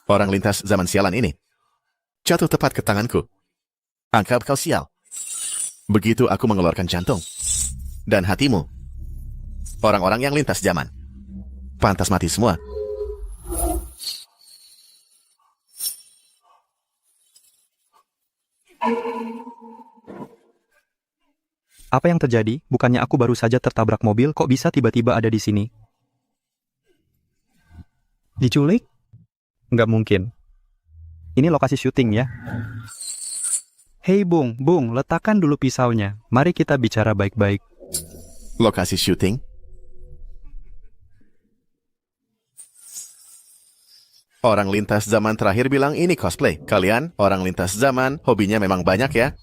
Orang lintas zaman sialan ini jatuh tepat ke tanganku. Anggap kau sial. Begitu aku mengeluarkan jantung. Dan hatimu. Orang-orang yang lintas zaman. Pantas mati semua. Apa yang terjadi? Bukannya aku baru saja tertabrak mobil, kok bisa tiba-tiba ada di sini? Diculik? Nggak mungkin. Ini lokasi syuting ya. Hei Bung, letakkan dulu pisaunya. Mari kita bicara baik-baik. Lokasi syuting? Orang lintas zaman terakhir bilang ini cosplay. Kalian, orang lintas zaman, hobinya memang banyak ya?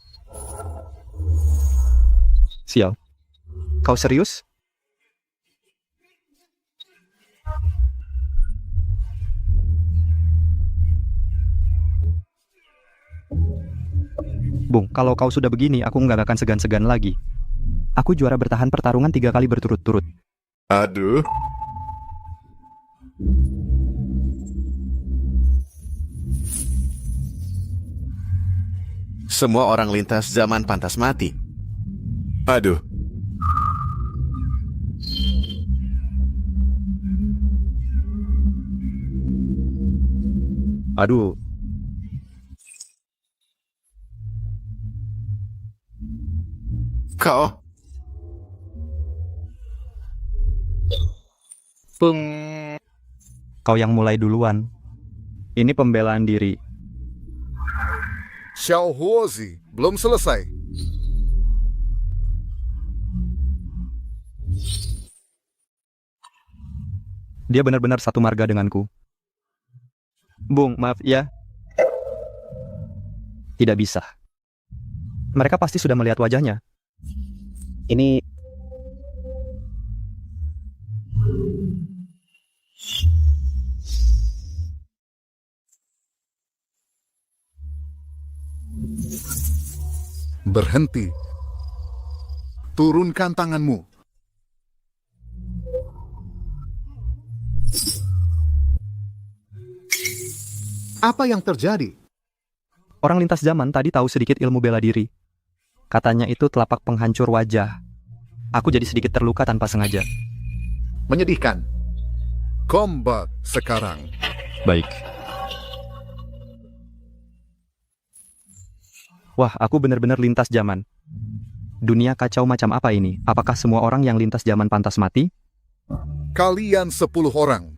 Sial. Kau serius? Bung, kalau kau sudah begini, aku nggak akan segan-segan lagi. Aku juara bertahan pertarungan 3 kali berturut-turut. Aduh. Semua orang lintas zaman pantas mati. Aduh. Aduh. Kau. Bung. Kau yang mulai duluan. Ini pembelaan diri. Xiao Huozi, belum selesai. Dia benar-benar satu marga denganku. Bung, maaf ya. Tidak bisa. Mereka pasti sudah melihat wajahnya. Ini... Berhenti. Turunkan tanganmu. Apa yang terjadi? Orang lintas zaman tadi tahu sedikit ilmu bela diri. Katanya itu telapak penghancur wajah. Aku jadi sedikit terluka tanpa sengaja. Menyedihkan. Combat sekarang. Baik. Wah, aku benar-benar lintas zaman. Dunia kacau macam apa ini? Apakah semua orang yang lintas zaman pantas mati? Kalian 10 orang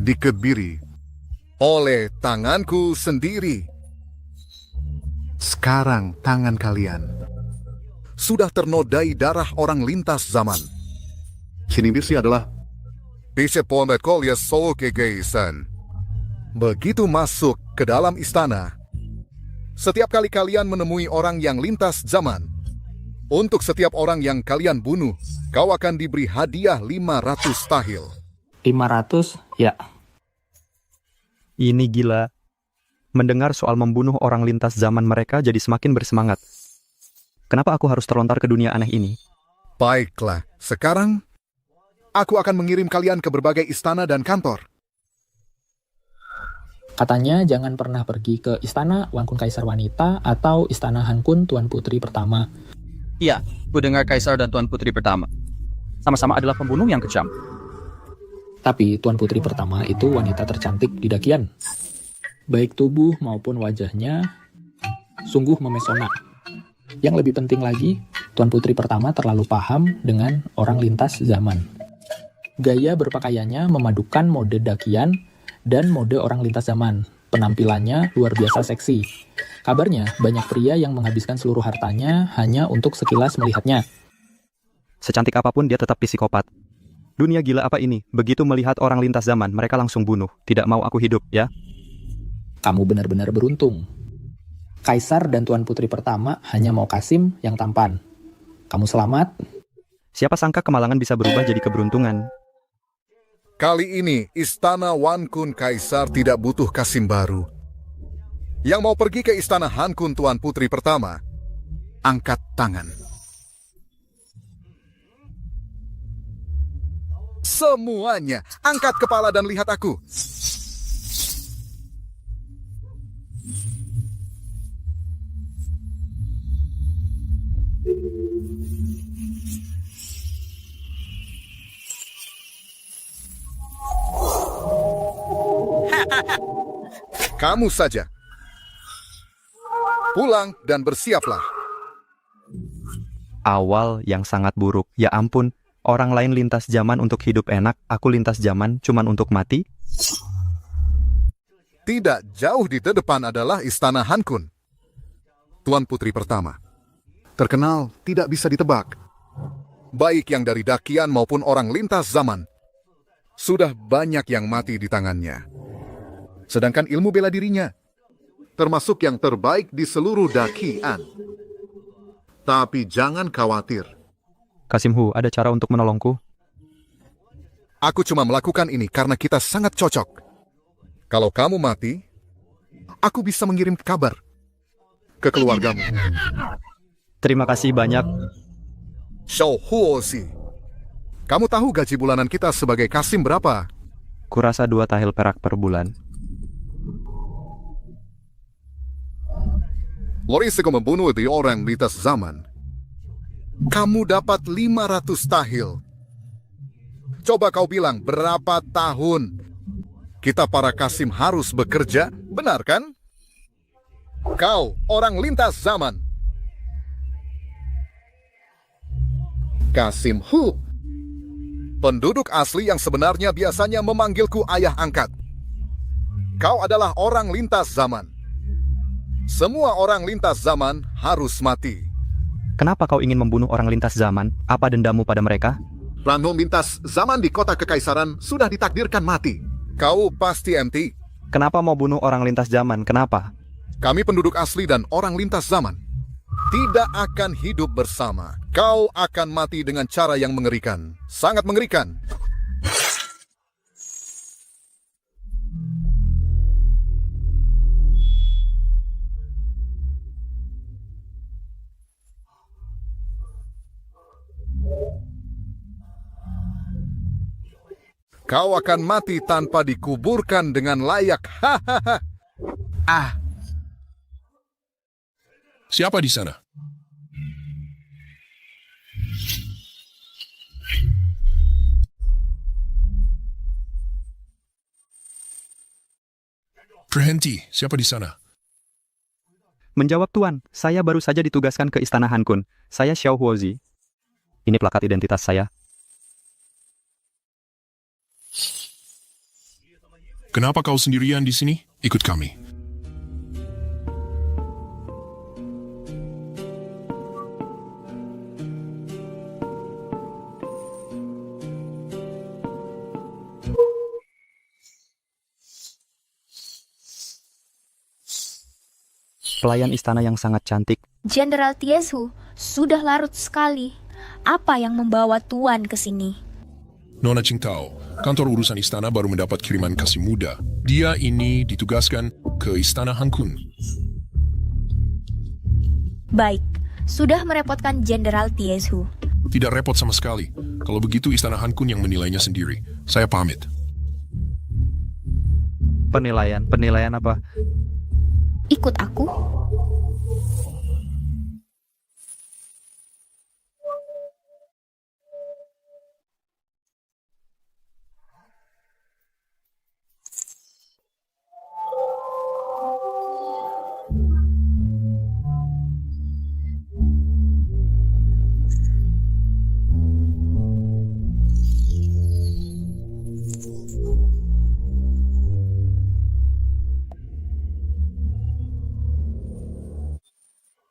dikebiri oleh tanganku sendiri. Sekarang tangan kalian sudah ternodai darah orang lintas zaman. Kini misi adalah Pisepon Kolya Solkegeisan. Begitu masuk ke dalam istana, setiap kali kalian menemui orang yang lintas zaman, untuk setiap orang yang kalian bunuh, kau akan diberi hadiah 500 tahil. 500? Ya. Ini gila. Mendengar soal membunuh orang lintas zaman mereka jadi semakin bersemangat. Kenapa aku harus terlontar ke dunia aneh ini? Baiklah, sekarang aku akan mengirim kalian ke berbagai istana dan kantor. Katanya jangan pernah pergi ke istana Wankun Kaisar Wanita atau istana Hankun Tuan Putri Pertama. Iya, ku dengar Kaisar dan Tuan Putri Pertama sama-sama adalah pembunuh yang kejam. Tapi Tuan Putri Pertama itu wanita tercantik di Dakian. Baik tubuh maupun wajahnya sungguh memesona. Yang lebih penting lagi, Tuan Putri Pertama terlalu paham dengan orang lintas zaman. Gaya berpakaiannya memadukan mode Dakian dan mode orang lintas zaman. Penampilannya luar biasa seksi. Kabarnya, banyak pria yang menghabiskan seluruh hartanya hanya untuk sekilas melihatnya. Secantik apapun dia tetap psikopat. Dunia gila apa ini? Begitu melihat orang lintas zaman, mereka langsung bunuh. Tidak mau aku hidup, ya? Kamu benar-benar beruntung. Kaisar dan Tuan Putri Pertama hanya mau Kasim yang tampan. Kamu selamat. Siapa sangka kemalangan bisa berubah jadi keberuntungan. Kali ini, Istana Wankun Kaisar tidak butuh Kasim baru. Yang mau pergi ke Istana Hankun Tuan Putri Pertama, angkat tangan. Semuanya, angkat kepala dan lihat aku. Kamu saja. Pulang dan bersiaplah. Awal yang sangat buruk. Ya ampun, orang lain lintas zaman untuk hidup enak, aku lintas zaman cuman untuk mati. Tidak jauh di depan adalah Istana Hankun. Tuan Putri pertama. Terkenal, tidak bisa ditebak. Baik yang dari dakian maupun orang lintas zaman. Sudah banyak yang mati di tangannya. Sedangkan ilmu bela dirinya, termasuk yang terbaik di seluruh dakian. Tapi jangan khawatir. Kasim Hu, ada cara untuk menolongku? Aku cuma melakukan ini karena kita sangat cocok. Kalau kamu mati, aku bisa mengirim kabar ke keluargamu. Terima kasih banyak. Shou Huozi. Kamu tahu gaji bulanan kita sebagai Kasim berapa? Kurasa 2 tahil perak per bulan. Lorisiko membunuh di orang lintas zaman. Kamu dapat 500 tahil. Coba kau bilang berapa tahun kita para Kasim harus bekerja, benar kan? Kau orang lintas zaman. Kasim Hu. Penduduk asli yang sebenarnya biasanya memanggilku ayah angkat. Kau adalah orang lintas zaman. Semua orang lintas zaman harus mati. Kenapa kau ingin membunuh orang lintas zaman? Apa dendamu pada mereka? Ranum lintas zaman di kota kekaisaran sudah ditakdirkan mati. Kau pasti MT. Kenapa mau bunuh orang lintas zaman? Kenapa? Kami penduduk asli dan orang lintas zaman tidak akan hidup bersama. Kau akan mati dengan cara yang mengerikan. Sangat mengerikan. Kau akan mati tanpa dikuburkan dengan layak. Hahaha. Siapa di sana? Berhenti, siapa di sana? Menjawab Tuan, saya baru saja ditugaskan ke Istana Hankun. Saya Xiao Huozi. Ini plakat identitas saya. Kenapa kau sendirian di sini? Ikut kami. Pelayan istana yang sangat cantik. Jenderal Tiesu, sudah larut sekali. Apa yang membawa Tuan ke sini? Nona Qingtao, kantor urusan istana baru mendapat kiriman Kasim muda. Dia ini ditugaskan ke Istana Hankun. Baik, sudah merepotkan Jenderal Tiesu. Tidak repot sama sekali. Kalau begitu Istana Hankun yang menilainya sendiri. Saya pamit. Penilaian apa? Ikut aku.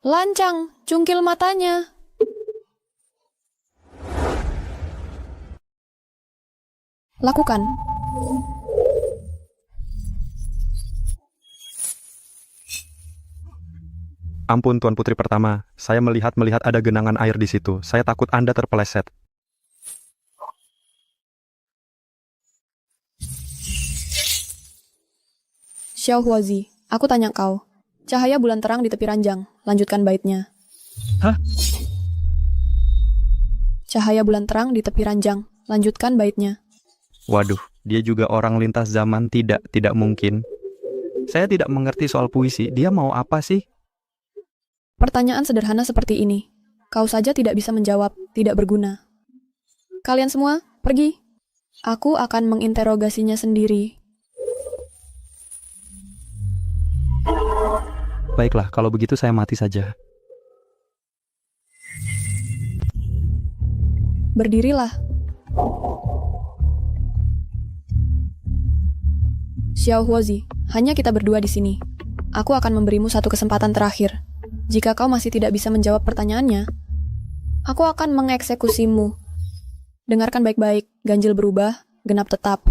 Lancang, cungkil matanya. Lakukan. Ampun Tuan Putri pertama, saya melihat ada genangan air di situ. Saya takut Anda terpeleset. Xiao Huozi, aku tanya kau. Cahaya bulan terang di tepi ranjang. Lanjutkan baitnya. Hah? Cahaya bulan terang di tepi ranjang. Lanjutkan baitnya. Waduh, dia juga orang lintas zaman. Tidak mungkin. Saya tidak mengerti soal puisi. Dia mau apa sih? Pertanyaan sederhana seperti ini. Kau saja tidak bisa menjawab, tidak berguna. Kalian semua, pergi. Aku akan menginterogasinya sendiri. Baiklah, kalau begitu saya mati saja. Berdirilah. Xiao Huozi, hanya kita berdua di sini. Aku akan memberimu satu kesempatan terakhir. Jika kau masih tidak bisa menjawab pertanyaannya, aku akan mengeksekusimu. Dengarkan baik-baik, ganjil berubah, genap tetap.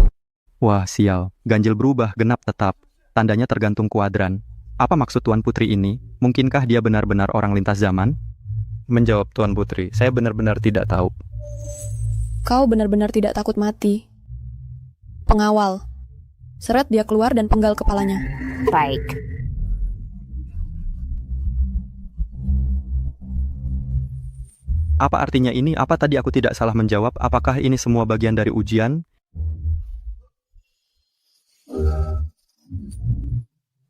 Wah, sial. Ganjil berubah, genap tetap. Tandanya tergantung kuadran. Apa maksud Tuan Putri ini? Mungkinkah dia benar-benar orang lintas zaman? Menjawab Tuan Putri, saya benar-benar tidak tahu. Kau benar-benar tidak takut mati. Pengawal. Seret dia keluar dan penggal kepalanya. Baik. Apa artinya ini? Apa tadi aku tidak salah menjawab? Apakah ini semua bagian dari ujian?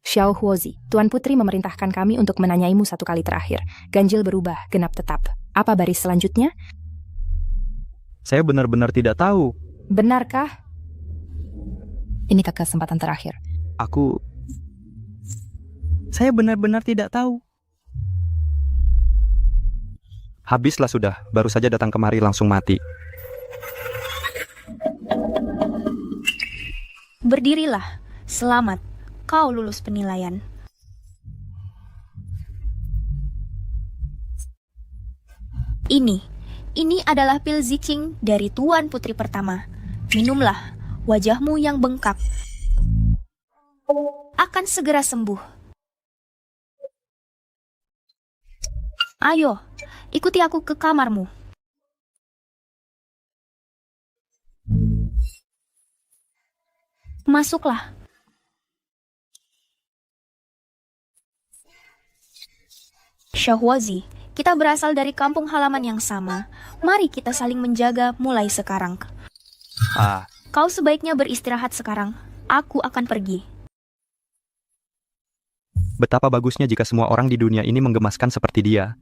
Xiao Huozi, Tuan Putri memerintahkan kami untuk menanyaimu satu kali terakhir. Ganjil berubah, genap tetap. Apa baris selanjutnya? Saya benar-benar tidak tahu. Benarkah? Ini kesempatan terakhir. Saya benar-benar tidak tahu. Habislah sudah, baru saja datang kemari langsung mati. Berdirilah. Selamat. Kau lulus penilaian. Ini adalah pil Ziqing dari Tuan Putri pertama. Minumlah, wajahmu yang bengkak akan segera sembuh. Ayo, ikuti aku ke kamarmu. Masuklah. Xiao Huozi, kita berasal dari kampung halaman yang sama. Mari kita saling menjaga mulai sekarang. Kau sebaiknya beristirahat sekarang. Aku akan pergi. Betapa bagusnya jika semua orang di dunia ini menggemaskan seperti dia.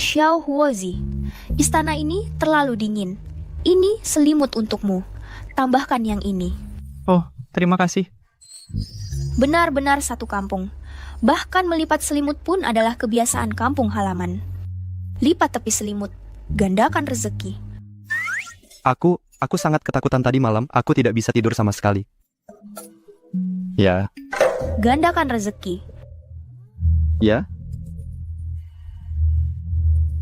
Xiao Huozi, istana ini terlalu dingin. Ini selimut untukmu. Tambahkan yang ini. Oh, terima kasih. Benar-benar satu kampung. Bahkan melipat selimut pun adalah kebiasaan kampung halaman. Lipat tepi selimut, gandakan rezeki. Aku sangat ketakutan tadi malam. Aku tidak bisa tidur sama sekali. Ya. Gandakan rezeki. Ya?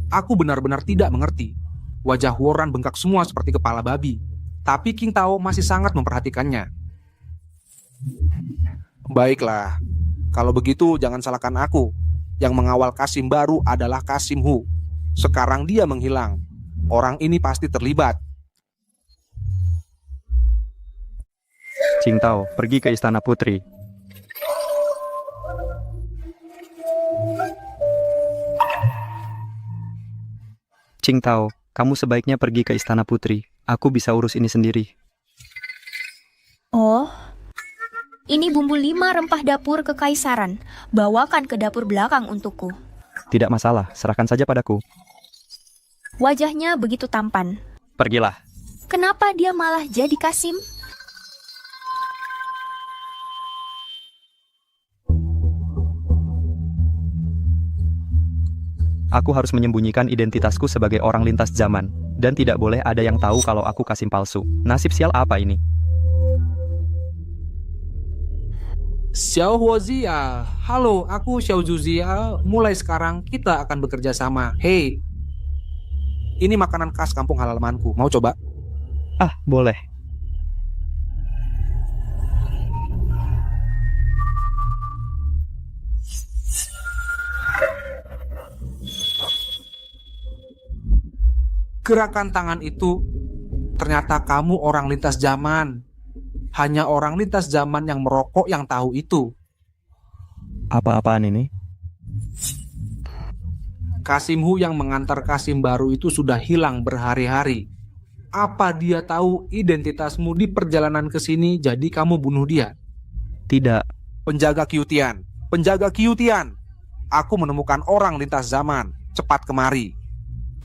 Aku benar-benar tidak mengerti. Wajah Warren bengkak semua seperti kepala babi. Tapi King Tao masih sangat memperhatikannya. Baiklah, kalau begitu jangan salahkan aku. Yang mengawal Kasim baru adalah Kasim Hu. Sekarang dia menghilang. Orang ini pasti terlibat. Qing Tao, pergi ke Istana Putri. Qing Tao, kamu sebaiknya pergi ke Istana Putri. Aku bisa urus ini sendiri. Oh, ini bumbu 5 rempah dapur kekaisaran. Bawakan ke dapur belakang untukku. Tidak masalah, serahkan saja padaku. Wajahnya begitu tampan. Pergilah. Kenapa dia malah jadi Kasim? Aku harus menyembunyikan identitasku sebagai orang lintas zaman. Dan tidak boleh ada yang tahu kalau aku Kasim palsu. Nasib sial apa ini? Xiao Huozi, halo, aku Xiao Zuzi. Mulai sekarang kita akan bekerja sama. Hei, ini makanan khas kampung halamanku. Mau coba? Boleh. Gerakan tangan itu, ternyata kamu orang lintas zaman. Hanya orang lintas zaman yang merokok yang tahu itu. Apa-apaan ini? Kasim Hu yang mengantar Kasim baru itu sudah hilang berhari-hari. Apa dia tahu identitasmu di perjalanan ke sini jadi kamu bunuh dia? Tidak. Penjaga Qiutian. Aku menemukan orang lintas zaman. Cepat kemari.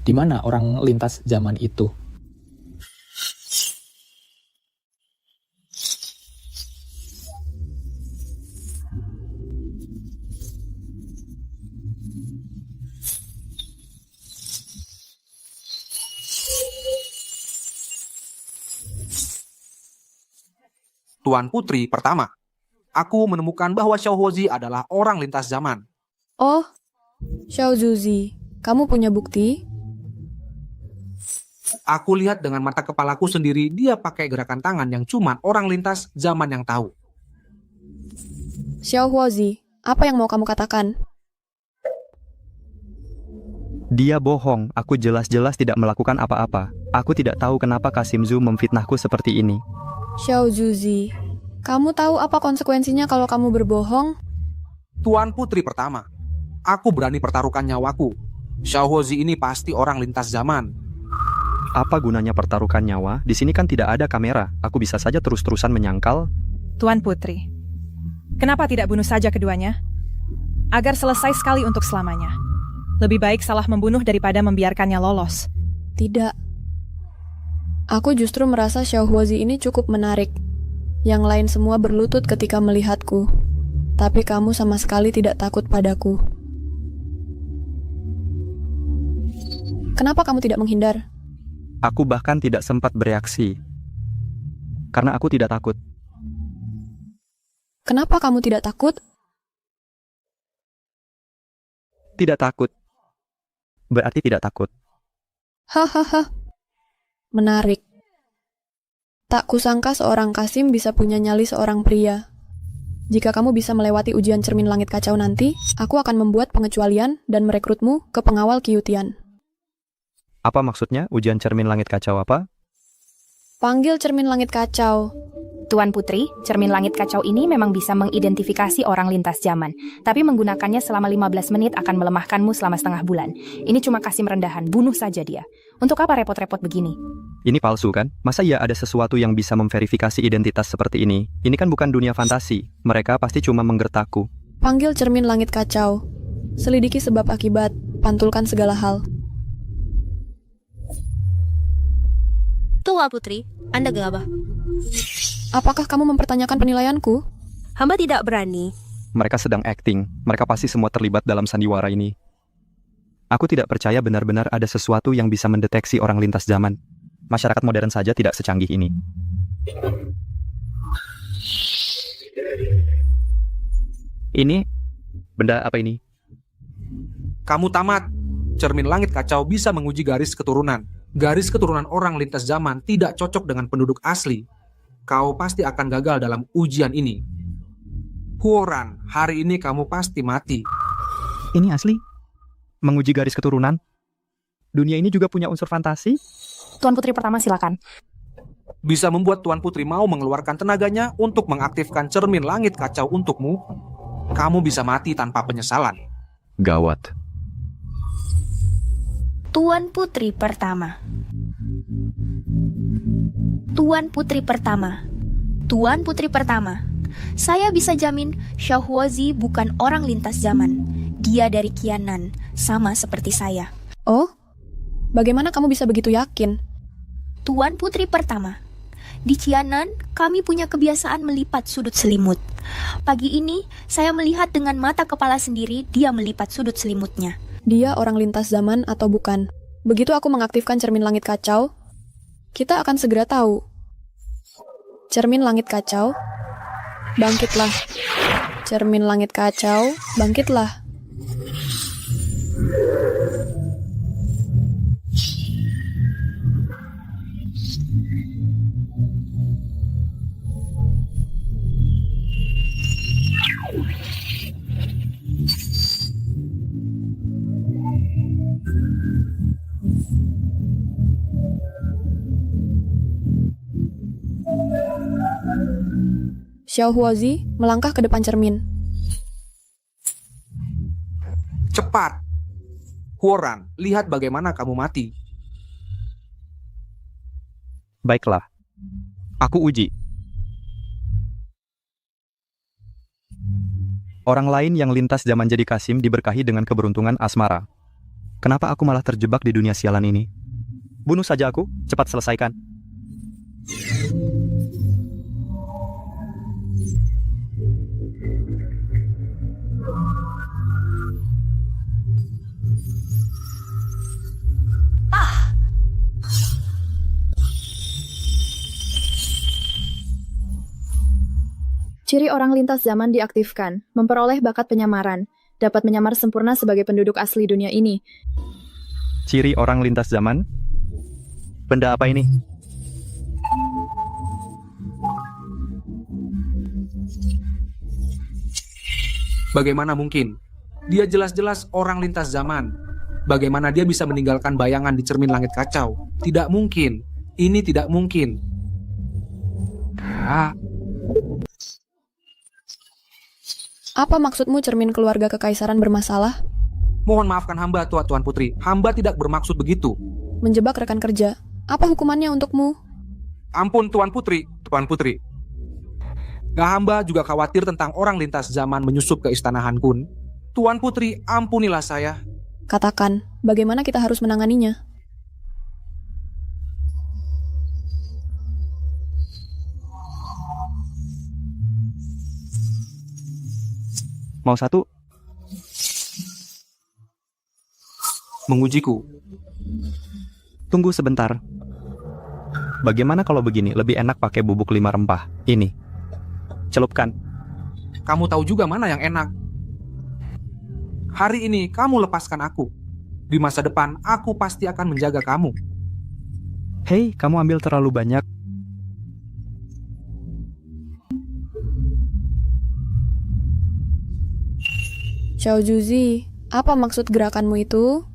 Di mana orang lintas zaman itu? Tuan Putri pertama, aku menemukan bahwa Xiaohuozi adalah orang lintas zaman. Oh, Xiao Zuzi, kamu punya bukti? Aku lihat dengan mata kepalaku sendiri dia pakai gerakan tangan yang cuma orang lintas zaman yang tahu. Xiao Huozi, apa yang mau kamu katakan? Dia bohong, aku jelas-jelas tidak melakukan apa-apa. Aku tidak tahu kenapa Kasim Zhu memfitnahku seperti ini. Xiao Zuzi, kamu tahu apa konsekuensinya kalau kamu berbohong? Tuan Putri pertama, aku berani pertaruhkan nyawaku. Xiaohuozi ini pasti orang lintas zaman. Apa gunanya pertaruhkan nyawa? Di sini kan tidak ada kamera. Aku bisa saja terus-terusan menyangkal. Tuan Putri, kenapa tidak bunuh saja keduanya? Agar selesai sekali untuk selamanya. Lebih baik salah membunuh daripada membiarkannya lolos. Tidak. Aku justru merasa Xiao Huozi ini cukup menarik. Yang lain semua berlutut ketika melihatku. Tapi kamu sama sekali tidak takut padaku. Kenapa kamu tidak menghindar? Aku bahkan tidak sempat bereaksi. Karena aku tidak takut. Kenapa kamu tidak takut? Tidak takut. Berarti tidak takut. Hahaha. Menarik. Tak kusangka seorang Kasim bisa punya nyali seorang pria. Jika kamu bisa melewati ujian cermin langit kacau nanti, aku akan membuat pengecualian dan merekrutmu ke pengawal Qiyutian. Apa maksudnya ujian cermin langit kacau apa? Panggil cermin langit kacau. Tuan Putri, cermin langit kacau ini memang bisa mengidentifikasi orang lintas zaman. Tapi menggunakannya selama 15 menit akan melemahkanmu selama setengah bulan. Ini cuma Kasim rendahan, bunuh saja dia. Untuk apa repot-repot begini? Ini palsu kan? Masa ya ada sesuatu yang bisa memverifikasi identitas seperti ini? Ini kan bukan dunia fantasi. Mereka pasti cuma menggertakku. Panggil cermin langit kacau. Selidiki sebab akibat, pantulkan segala hal. Tuan Putri, Anda gegabah. Apakah kamu mempertanyakan penilaianku? Hamba tidak berani. Mereka sedang acting. Mereka pasti semua terlibat dalam sandiwara ini. Aku tidak percaya benar-benar ada sesuatu yang bisa mendeteksi orang lintas zaman. Masyarakat modern saja tidak secanggih ini. Ini? Benda apa ini? Kamu tamat. Cermin langit kacau bisa menguji garis keturunan. Garis keturunan orang lintas zaman tidak cocok dengan penduduk asli. Kau pasti akan gagal dalam ujian ini. Huoran, hari ini kamu pasti mati. Ini asli? Menguji garis keturunan? Dunia ini juga punya unsur fantasi? Tuan Putri pertama silakan. Bisa membuat Tuan Putri mau mengeluarkan tenaganya untuk mengaktifkan cermin langit kacau untukmu. Kamu bisa mati tanpa penyesalan. Gawat. Tuan Putri pertama. Tuan Putri pertama. Tuan Putri pertama. Saya bisa jamin Xiaohuozi bukan orang lintas zaman. Dia dari Qianan, sama seperti saya. Oh? Bagaimana kamu bisa begitu yakin? Tuan Putri pertama. Di Qianan, kami punya kebiasaan melipat sudut selimut. Pagi ini, saya melihat dengan mata kepala sendiri dia melipat sudut selimutnya. Dia orang lintas zaman atau bukan? Begitu aku mengaktifkan cermin langit kacau, kita akan segera tahu. Cermin langit kacau, bangkitlah. Cermin langit kacau, bangkitlah. Xiaohuozi melangkah ke depan cermin. Cepat. Huoran, lihat bagaimana kamu mati. Baiklah. Aku uji. Orang lain yang lintas zaman jadi Kasim diberkahi dengan keberuntungan asmara. Kenapa aku malah terjebak di dunia sialan ini? Bunuh saja aku, cepat selesaikan. Ciri orang lintas zaman diaktifkan, memperoleh bakat penyamaran, dapat menyamar sempurna sebagai penduduk asli dunia ini. Ciri orang lintas zaman? Benda apa ini? Bagaimana mungkin? Dia jelas-jelas orang lintas zaman. Bagaimana dia bisa meninggalkan bayangan di cermin langit kacau? Tidak mungkin. Ini tidak mungkin. Apa maksudmu cermin keluarga kekaisaran bermasalah? Mohon maafkan hamba, Tuan Putri. Hamba tidak bermaksud begitu. Menjebak rekan kerja. Apa hukumannya untukmu? Ampun, Tuan Putri. Tuan Putri. Hamba juga khawatir tentang orang lintas zaman menyusup ke istana Han Kun. Tuan Putri, ampunilah saya. Katakan, bagaimana kita harus menanganinya? Mau satu? Mengujiku. Tunggu sebentar. Bagaimana kalau begini, lebih enak pakai bubuk 5 rempah. Ini. Celupkan. Kamu tahu juga mana yang enak. Hari ini kamu lepaskan aku. Di masa depan aku pasti akan menjaga kamu. Hei, kamu ambil terlalu banyak. Xiao Juzi, apa maksud gerakanmu itu?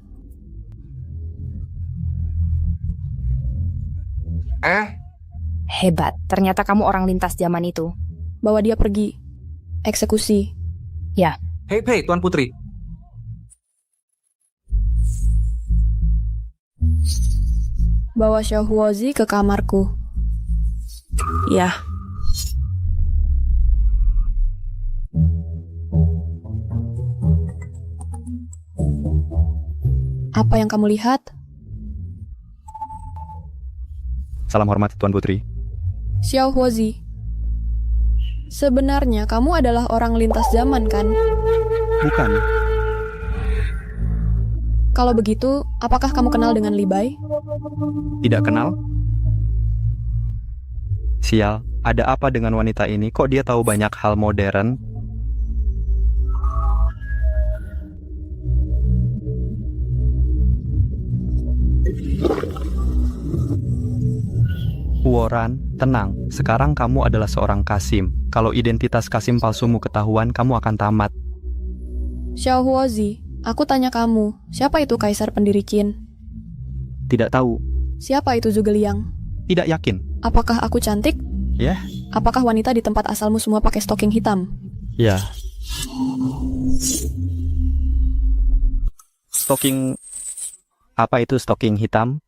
Hebat, ternyata kamu orang lintas zaman itu. Bawa dia pergi. Eksekusi. Ya. Hei, Tuan Putri. Bawa Xiao Huozi ke kamarku. Ya. Apa yang kamu lihat? Salam hormat, Tuan Putri. Xiao Huozi. Sebenarnya kamu adalah orang lintas zaman, kan? Bukan. Kalau begitu, apakah kamu kenal dengan Li Bai? Tidak kenal? Sial, ada apa dengan wanita ini? Kok dia tahu banyak hal modern? Woran, tenang. Sekarang kamu adalah seorang Kasim. Kalau identitas Kasim palsumu ketahuan, kamu akan tamat. Xiao Huozi, aku tanya kamu, siapa itu kaisar pendiri Qin? Tidak tahu. Siapa itu Zhuge Liang? Tidak yakin. Apakah aku cantik? Ya. Apakah wanita di tempat asalmu semua pakai stocking hitam? Ya. Stocking... Apa itu stocking hitam?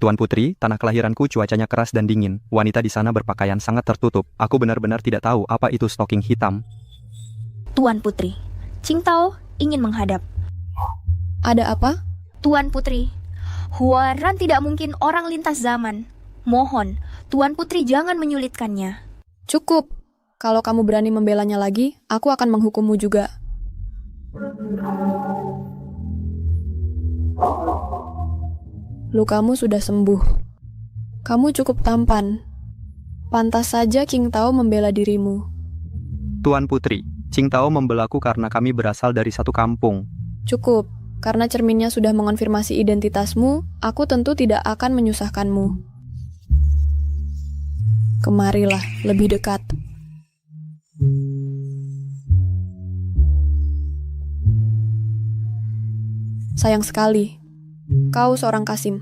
Tuan Putri, tanah kelahiranku cuacanya keras dan dingin. Wanita di sana berpakaian sangat tertutup. Aku benar-benar tidak tahu apa itu stocking hitam. Tuan Putri, Qingtao ingin menghadap. Ada apa? Tuan Putri, Huaran tidak mungkin orang lintas zaman. Mohon, Tuan Putri jangan menyulitkannya. Cukup. Kalau kamu berani membelanya lagi, aku akan menghukummu juga. Lukamu sudah sembuh. Kamu cukup tampan. Pantas saja Qingtao membela dirimu. Tuan Putri, Qingtao membelaku karena kami berasal dari satu kampung. Cukup. Karena cerminnya sudah mengonfirmasi identitasmu, aku tentu tidak akan menyusahkanmu. Kemarilah, lebih dekat. Sayang sekali, kau seorang Kasim.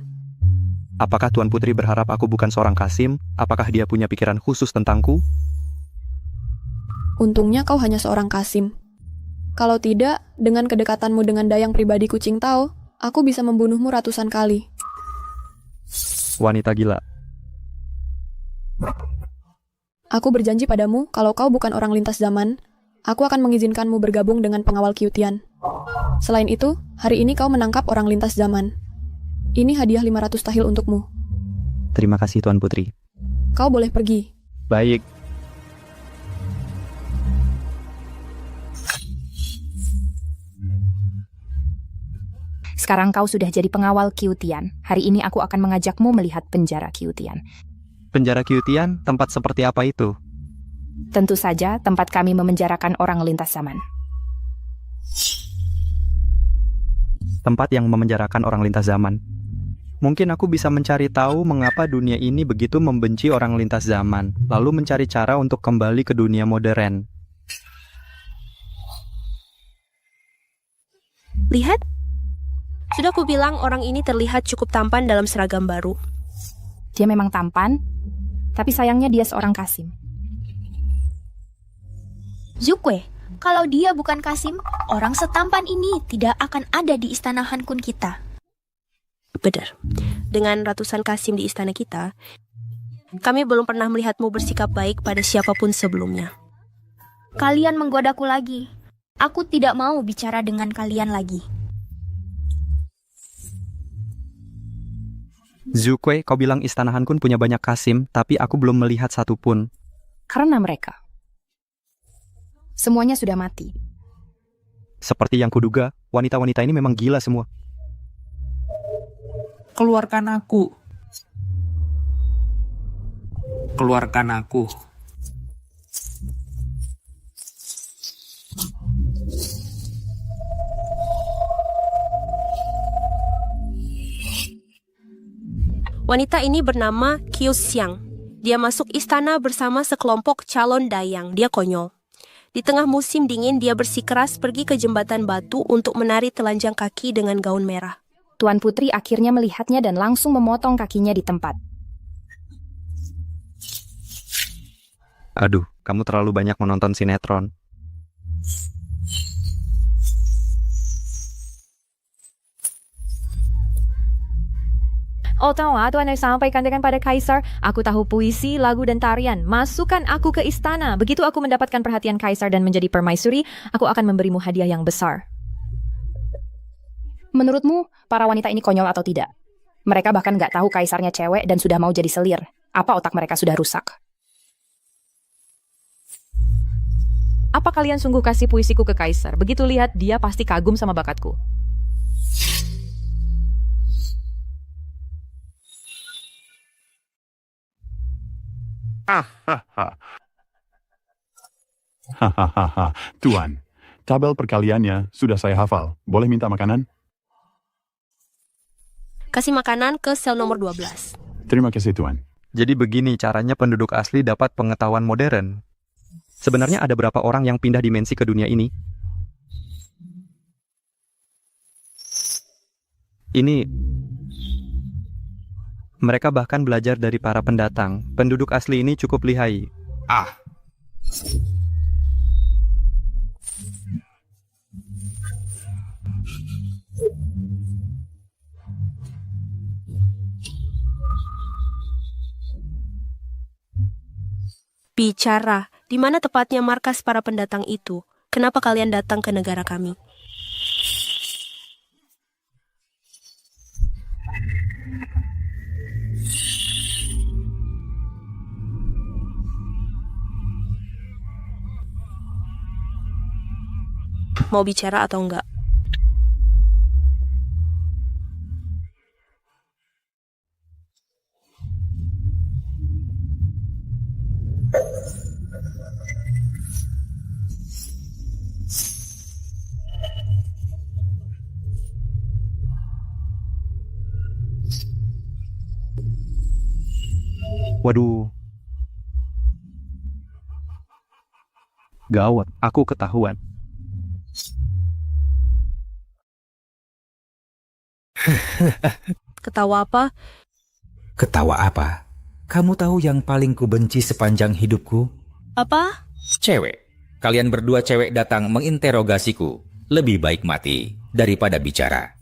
Apakah Tuan Putri berharap aku bukan seorang Kasim? Apakah dia punya pikiran khusus tentangku? Untungnya kau hanya seorang Kasim. Kalau tidak, dengan kedekatanmu dengan dayang pribadiku Qingtao, aku bisa membunuhmu ratusan kali. Wanita gila. Aku berjanji padamu, kalau kau bukan orang lintas zaman, aku akan mengizinkanmu bergabung dengan pengawal Kyutian. Selain itu, hari ini kau menangkap orang lintas zaman. Ini hadiah 500 tahil untukmu. Terima kasih Tuan Putri. Kau boleh pergi. Baik. Sekarang kau sudah jadi pengawal Kyutian. Hari ini aku akan mengajakmu melihat penjara Kyutian. Penjara Kyutian, tempat seperti apa itu? Tentu saja tempat kami memenjarakan orang lintas zaman. Tempat yang memenjarakan orang lintas zaman. Mungkin aku bisa mencari tahu mengapa dunia ini begitu membenci orang lintas zaman, lalu mencari cara untuk kembali ke dunia modern. Lihat, sudah aku bilang orang ini terlihat cukup tampan dalam seragam baru. Dia memang tampan, tapi sayangnya dia seorang Kasim. Zukwe, kalau dia bukan Kasim, orang setampan ini tidak akan ada di istana Hankun kita. Benar. Dengan ratusan Kasim di istana kita, kami belum pernah melihatmu bersikap baik pada siapapun sebelumnya. Kalian menggodaku lagi. Aku tidak mau bicara dengan kalian lagi. Zukwe, kau bilang istana Hankun punya banyak Kasim, tapi aku belum melihat satupun. Karena mereka semuanya sudah mati. Seperti yang kuduga, wanita-wanita ini memang gila semua. Keluarkan aku. Keluarkan aku. Wanita ini bernama Kyu Xiang. Dia masuk istana bersama sekelompok calon dayang. Dia konyol. Di tengah musim dingin, dia bersikeras pergi ke jembatan batu untuk menari telanjang kaki dengan gaun merah. Tuan Putri akhirnya melihatnya dan langsung memotong kakinya di tempat. Aduh, kamu terlalu banyak menonton sinetron. Oh tahu, Tuan yang sampaikan pada Kaisar, aku tahu puisi, lagu dan tarian. Masukkan aku ke istana. Begitu aku mendapatkan perhatian Kaisar dan menjadi permaisuri, aku akan memberimu hadiah yang besar. Menurutmu, para wanita ini konyol atau tidak? Mereka bahkan nggak tahu Kaisarnya cewek dan sudah mau jadi selir. Apa otak mereka sudah rusak? Apa kalian sungguh kasih puisiku ke Kaisar? Begitu lihat, dia pasti kagum sama bakatku. Hahaha, Tuan, tabel perkaliannya sudah saya hafal. Boleh minta makanan? Kasih makanan ke sel nomor 12. Terima kasih, Tuan. Jadi begini caranya penduduk asli dapat pengetahuan modern. Sebenarnya ada berapa orang yang pindah dimensi ke dunia ini? Mereka bahkan belajar dari para pendatang. Penduduk asli ini cukup lihai. Bicara, di mana tepatnya markas para pendatang itu? Kenapa kalian datang ke negara kami? Mau bicara atau enggak? Waduh. Gawat, aku ketahuan. Ketawa apa? Ketawa apa? Kamu tahu yang paling kubenci sepanjang hidupku? Apa? Cewek. Kalian berdua cewek datang menginterogasiku. Lebih baik mati daripada bicara.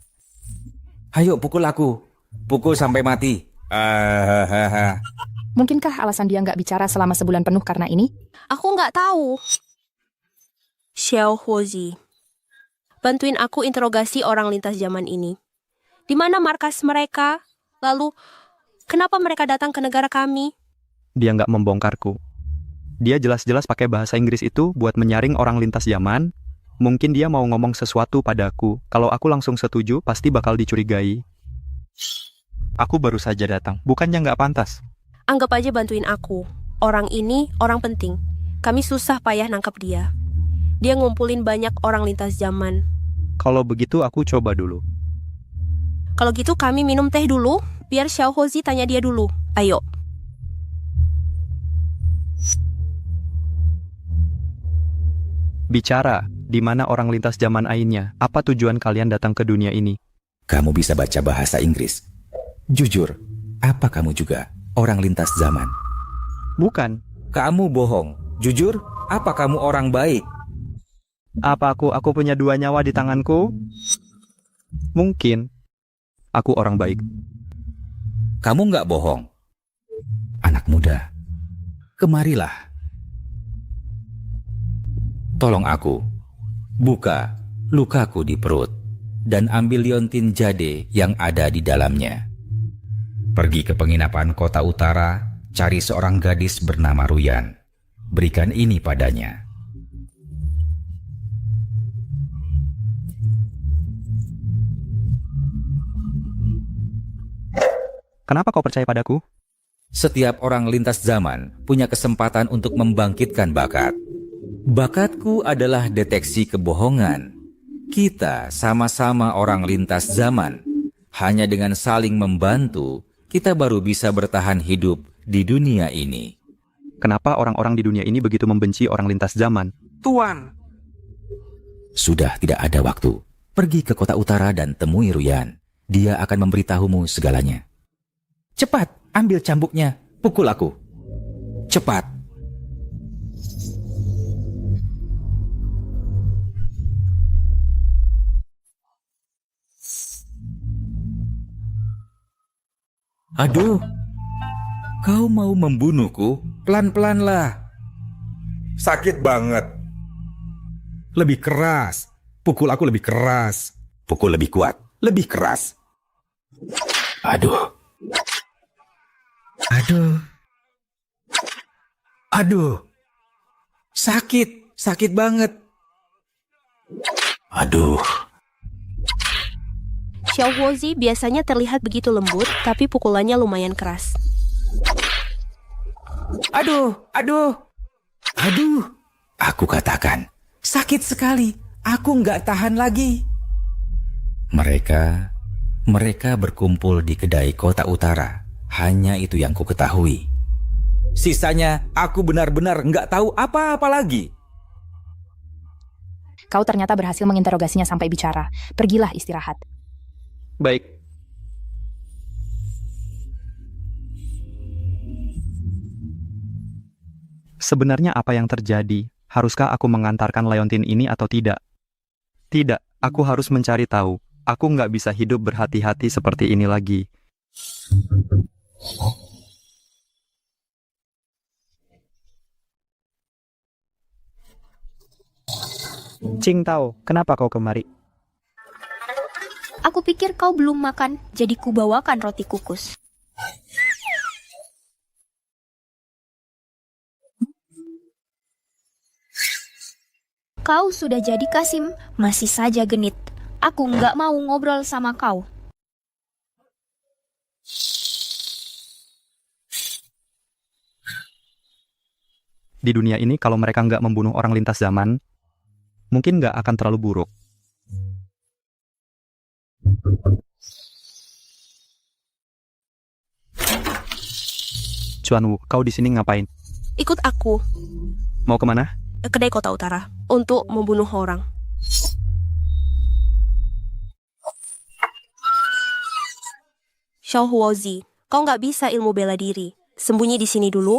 Ayo pukul aku. Pukul sampai mati. Mungkinkah alasan dia nggak bicara selama sebulan penuh karena ini? Aku nggak tahu. Xiao Huozi, bantuin aku interogasi orang lintas zaman ini. Di mana markas mereka? Lalu, kenapa mereka datang ke negara kami? Dia nggak membongkarku. Dia jelas-jelas pakai bahasa Inggris itu buat menyaring orang lintas zaman. Mungkin dia mau ngomong sesuatu padaku. Kalau aku langsung setuju, pasti bakal dicurigai. Aku baru saja datang, bukannya nggak pantas. Anggap aja bantuin aku. Orang ini orang penting. Kami susah payah nangkap dia. Dia ngumpulin banyak orang lintas zaman. Kalau begitu aku coba dulu. Kalau gitu kami minum teh dulu, biar Xiao Huozi tanya dia dulu. Ayo. Bicara, di mana orang lintas zaman lainnya? Apa tujuan kalian datang ke dunia ini? Kamu bisa baca bahasa Inggris. Jujur, apa kamu juga orang lintas zaman? Bukan. Kamu bohong. Jujur, apa kamu orang baik? Apa aku punya 2 nyawa di tanganku? Mungkin. Aku orang baik. Kamu nggak bohong. Anak muda, kemarilah. Tolong aku. Buka lukaku di perut dan ambil liontin jade yang ada di dalamnya. Pergi ke penginapan kota utara, cari seorang gadis bernama Ruyan. Berikan ini padanya. Kenapa kau percaya padaku? Setiap orang lintas zaman punya kesempatan untuk membangkitkan bakat. Bakatku adalah deteksi kebohongan. Kita sama-sama orang lintas zaman. Hanya dengan saling membantu, kita baru bisa bertahan hidup di dunia ini. Kenapa orang-orang di dunia ini begitu membenci orang lintas zaman? Tuan. Sudah tidak ada waktu. Pergi ke kota utara dan temui Ruyan. Dia akan memberitahumu segalanya. Cepat, ambil cambuknya. Pukul aku. Cepat. Aduh, kau mau membunuhku? Pelan-pelanlah. Sakit banget. Lebih keras. Pukul aku lebih keras. Pukul lebih kuat. Lebih keras. Aduh. Aduh. Aduh. Sakit. Sakit banget. Aduh. Xiao Huozi biasanya terlihat begitu lembut, tapi pukulannya lumayan keras. Aduh, aduh, aduh. Aku katakan, sakit sekali. Aku nggak tahan lagi. Mereka berkumpul di kedai kota utara. Hanya itu yang ku ketahui. Sisanya, aku benar-benar nggak tahu apa-apa lagi. Kau ternyata berhasil menginterogasinya sampai bicara. Pergilah istirahat. Baik. Sebenarnya apa yang terjadi? Haruskah aku mengantarkan leontin ini atau tidak? Tidak, aku harus mencari tahu. Aku nggak bisa hidup berhati-hati seperti ini lagi. Qing Tao, kenapa kau kemari? Aku pikir kau belum makan, jadi kubawakan roti kukus. Kau sudah jadi Kasim, masih saja genit. Aku nggak mau ngobrol sama kau. Di dunia ini kalau mereka nggak membunuh orang lintas zaman, mungkin nggak akan terlalu buruk. Chuan Wu, kau di sini ngapain? Ikut aku. Mau kemana? Kedai kota utara untuk membunuh orang. Xiao Huozi, kau nggak bisa ilmu bela diri. Sembunyi di sini dulu.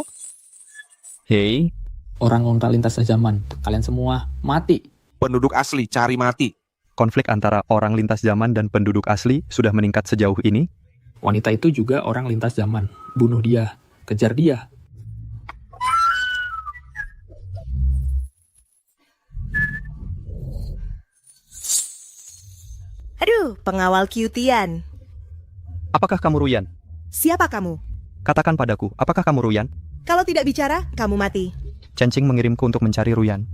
Hei, Orang lintas zaman, kalian semua mati. Penduduk asli cari mati. konflik antara orang lintas zaman dan penduduk asli sudah meningkat sejauh ini? Wanita itu juga orang lintas zaman. Bunuh dia. kejar dia. Aduh, pengawal Kyutian. Apakah kamu Ruyan? Siapa kamu? Katakan padaku, apakah kamu Ruyan? Kalau tidak bicara, kamu mati. Cencing mengirimku untuk mencari Ruyan.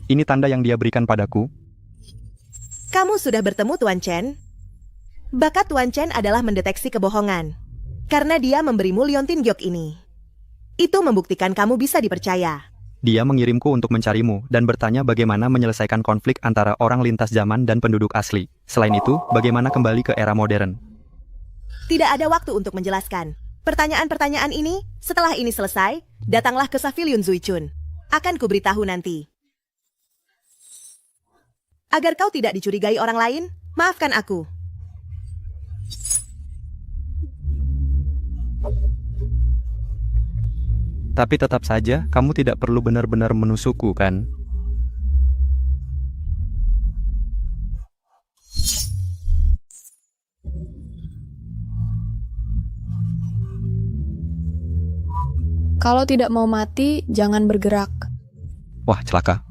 Ini tanda yang dia berikan padaku. Kamu sudah bertemu Tuan Chen? Bakat Tuan Chen adalah mendeteksi kebohongan. Karena dia memberimu liontin giok ini. Itu membuktikan kamu bisa dipercaya. Dia mengirimku untuk mencarimu dan bertanya bagaimana menyelesaikan konflik antara orang lintas zaman dan penduduk asli. Selain itu, bagaimana kembali ke era modern. Tidak ada waktu untuk menjelaskan. Pertanyaan-pertanyaan ini, setelah ini selesai, datanglah ke Savilion Zuichun. Akan kuberitahu nanti. Agar kau tidak dicurigai orang lain, maafkan aku. Tapi tetap saja, kamu tidak perlu benar-benar menusukku, kan? Kalau tidak mau mati, jangan bergerak. Wah, celaka.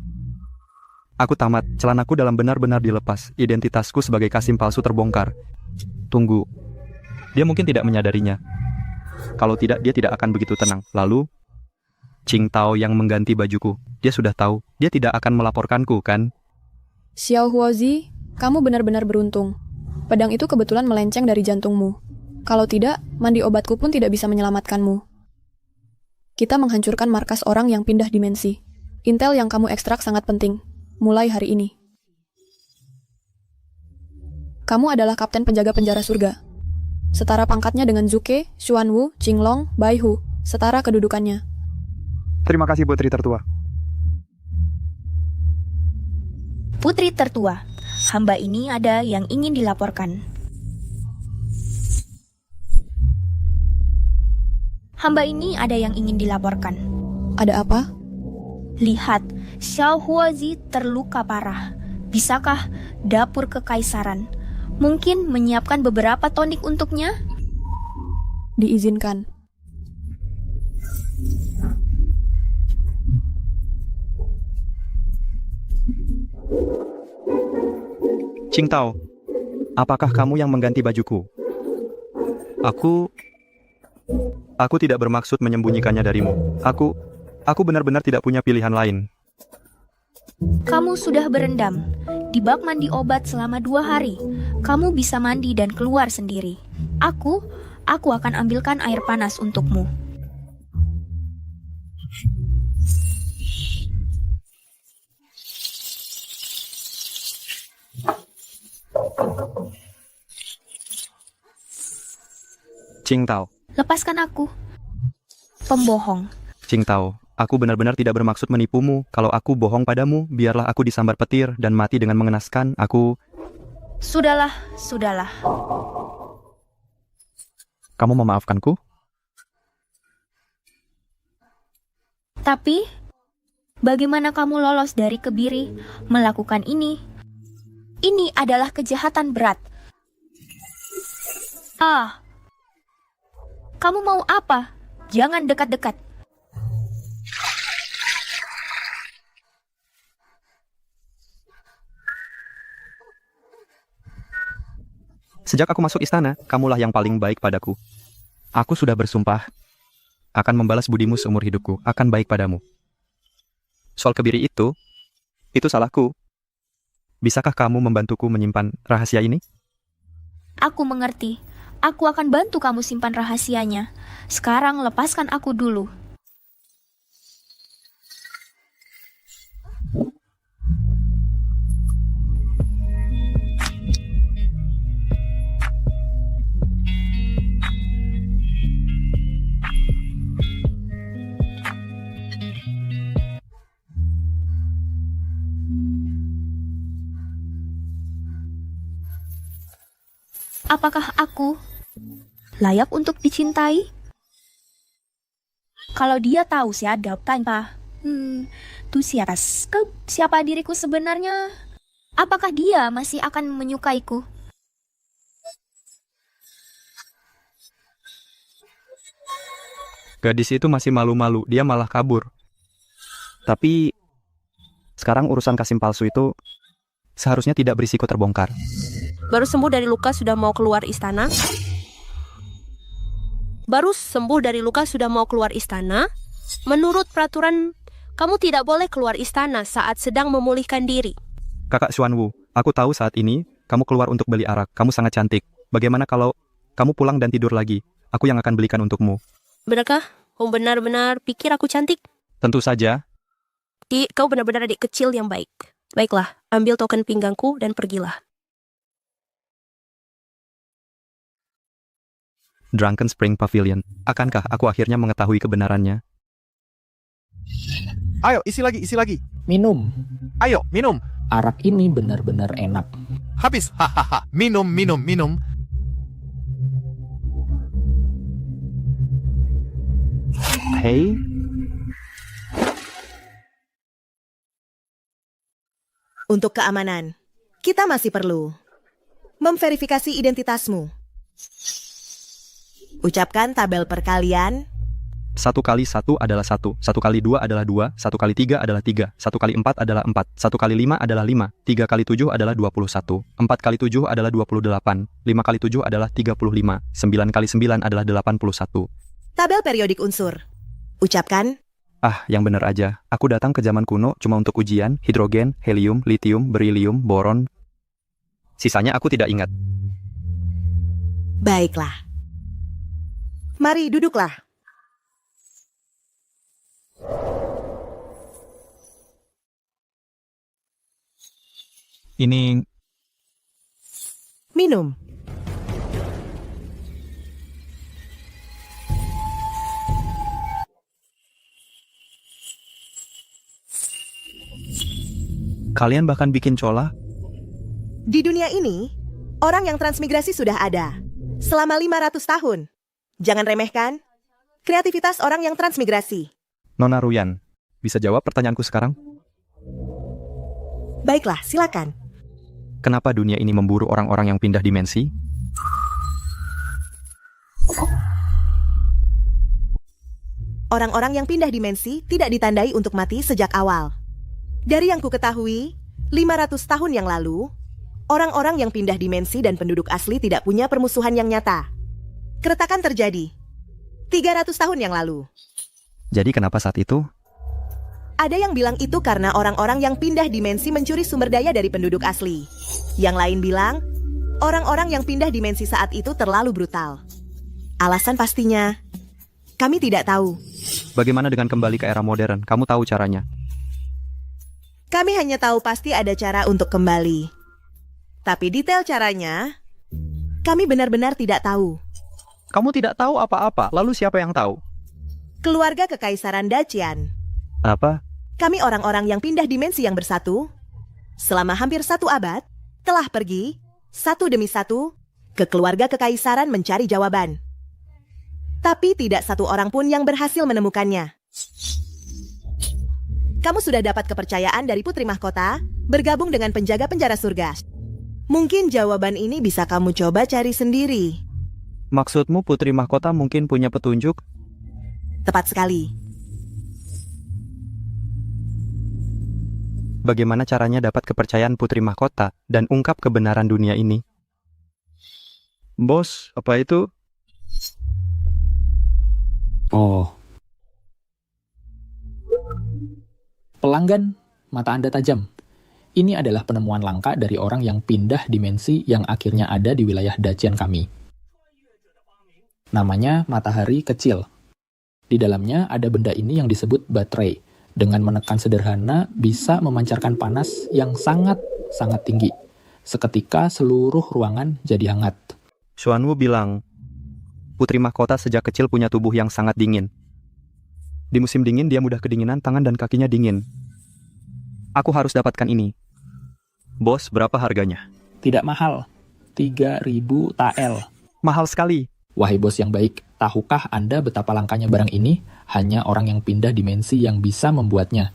Aku tamat, celanaku dalam benar-benar dilepas. Identitasku sebagai Kasim palsu terbongkar. Tunggu. Dia mungkin tidak menyadarinya. Kalau tidak, dia tidak akan begitu tenang. Lalu, Qing Tao yang mengganti bajuku. Dia sudah tahu. Dia tidak akan melaporkanku, kan? Xiao Huozi, kamu benar-benar beruntung. Pedang itu kebetulan melenceng dari jantungmu. Kalau tidak, mandi obatku pun tidak bisa menyelamatkanmu. Kita menghancurkan markas orang yang pindah dimensi. Intel yang kamu ekstrak sangat penting. Mulai hari ini. Kamu adalah kapten penjaga penjara surga. Setara pangkatnya dengan Zuke, Xuanwu, Qinglong, Baihu. Setara kedudukannya. Terima kasih putri tertua. Putri tertua, hamba ini ada yang ingin dilaporkan. Hamba ini ada yang ingin dilaporkan. Ada apa? Lihat, Xiao Huozi terluka parah. Bisakah dapur kekaisaran mungkin menyiapkan beberapa tonik untuknya? Diizinkan. Qing Tao, apakah kamu yang mengganti bajuku? Aku tidak bermaksud menyembunyikannya darimu. Aku benar-benar tidak punya pilihan lain. Kamu sudah berendam di bak mandi obat selama 2 hari. Kamu bisa mandi dan keluar sendiri. Aku akan ambilkan air panas untukmu. Qing Tao. Lepaskan aku. Pembohong. Qing Tao, aku benar-benar tidak bermaksud menipumu. Kalau aku bohong padamu, biarlah aku disambar petir dan mati dengan mengenaskan. Sudahlah. Kamu memaafkanku? Tapi, bagaimana kamu lolos dari kebiri melakukan ini? Ini adalah kejahatan berat. Kamu mau apa? Jangan dekat-dekat. Sejak aku masuk istana, kamulah yang paling baik padaku. Aku sudah bersumpah akan membalas budimu seumur hidupku, akan baik padamu. Soal kebiri itu salahku. Bisakah kamu membantuku menyimpan rahasia ini? Aku mengerti. Aku akan bantu kamu simpan rahasianya. Sekarang lepaskan aku dulu. Apakah aku layak untuk dicintai? Kalau dia tahu siadap tanpa tu siapa diriku sebenarnya? Apakah dia masih akan menyukaiku? Gadis itu masih malu-malu, dia malah kabur. Tapi sekarang urusan Kasim palsu itu seharusnya tidak berisiko terbongkar. Baru sembuh dari luka sudah mau keluar istana? Menurut peraturan, kamu tidak boleh keluar istana saat sedang memulihkan diri. Kakak Xuanwu, aku tahu saat ini kamu keluar untuk beli arak. Kamu sangat cantik. Bagaimana kalau kamu pulang dan tidur lagi? Aku yang akan belikan untukmu. Benarkah? Kau benar-benar pikir aku cantik? Tentu saja. Kau benar-benar adik kecil yang baik. Baiklah, ambil token pinggangku dan pergilah. Drunken Spring Pavilion. Akankah aku akhirnya mengetahui kebenarannya? Ayo, isi lagi. Minum. Ayo, minum. Arak ini benar-benar enak. Habis, hahaha. Minum. Hei, Untuk keamanan, kita masih perlu memverifikasi identitasmu. Ucapkan tabel perkalian. 1 kali 1 adalah 1, 1 kali 2 adalah 2, 1 kali 3 adalah 3, 1 kali 4 adalah 4, 1 kali 5 adalah 5, 3 kali 7 adalah 21, 4 kali 7 adalah 28, 5 kali 7 adalah 35, 9 kali 9 adalah 81. Tabel periodik unsur. Ucapkan. Ah, yang benar aja. Aku datang ke zaman kuno cuma untuk ujian, hidrogen, helium, litium, berilium, boron. Sisanya aku tidak ingat. Baiklah. Mari duduklah. Ini minum. Kalian bahkan bikin cola? Di dunia ini, orang yang transmigrasi sudah ada selama 500 tahun. Jangan remehkan kreativitas orang yang transmigrasi. Nona Ruyan, bisa jawab pertanyaanku sekarang? Baiklah, silakan. Kenapa dunia ini memburu orang-orang yang pindah dimensi? Orang-orang yang pindah dimensi tidak ditandai untuk mati sejak awal. Dari yang ku ketahui, 500 tahun yang lalu, orang-orang yang pindah dimensi dan penduduk asli tidak punya permusuhan yang nyata. Keretakan terjadi 300 tahun yang lalu. Jadi kenapa saat itu? Ada yang bilang itu karena orang-orang yang pindah dimensi mencuri sumber daya dari penduduk asli. Yang lain bilang, orang-orang yang pindah dimensi saat itu terlalu brutal. Alasan pastinya, kami tidak tahu. Bagaimana dengan kembali ke era modern? Kamu tahu caranya? Kami hanya tahu pasti ada cara untuk kembali. Tapi detail caranya, kami benar-benar tidak tahu. Kamu tidak tahu apa-apa, lalu siapa yang tahu? Keluarga Kekaisaran Dacian. Apa? Kami orang-orang yang pindah dimensi yang bersatu, selama hampir 1 abad, telah pergi, satu demi satu, ke keluarga Kekaisaran mencari jawaban. Tapi tidak satu orang pun yang berhasil menemukannya. Kamu sudah dapat kepercayaan dari Putri Mahkota, bergabung dengan penjaga penjara surga. Mungkin jawaban ini bisa kamu coba cari sendiri. Maksudmu Putri Mahkota mungkin punya petunjuk? Tepat sekali. Bagaimana caranya dapat kepercayaan Putri Mahkota dan ungkap kebenaran dunia ini? Bos, apa itu? Oh. Pelanggan, mata Anda tajam. Ini adalah penemuan langka dari orang yang pindah dimensi yang akhirnya ada di wilayah Dacian kami. Namanya matahari kecil. Di dalamnya ada benda ini yang disebut baterai. Dengan menekan sederhana bisa memancarkan panas yang sangat tinggi. Seketika seluruh ruangan jadi hangat. Xuanwu bilang, Putri Mahkota sejak kecil punya tubuh yang sangat dingin. Di musim dingin dia mudah kedinginan, tangan dan kakinya dingin. Aku harus dapatkan ini. Bos, berapa harganya? Tidak mahal. 3.000 tael. Mahal sekali. Wahai bos yang baik, tahukah Anda betapa langkanya barang ini? Hanya orang yang pindah dimensi yang bisa membuatnya.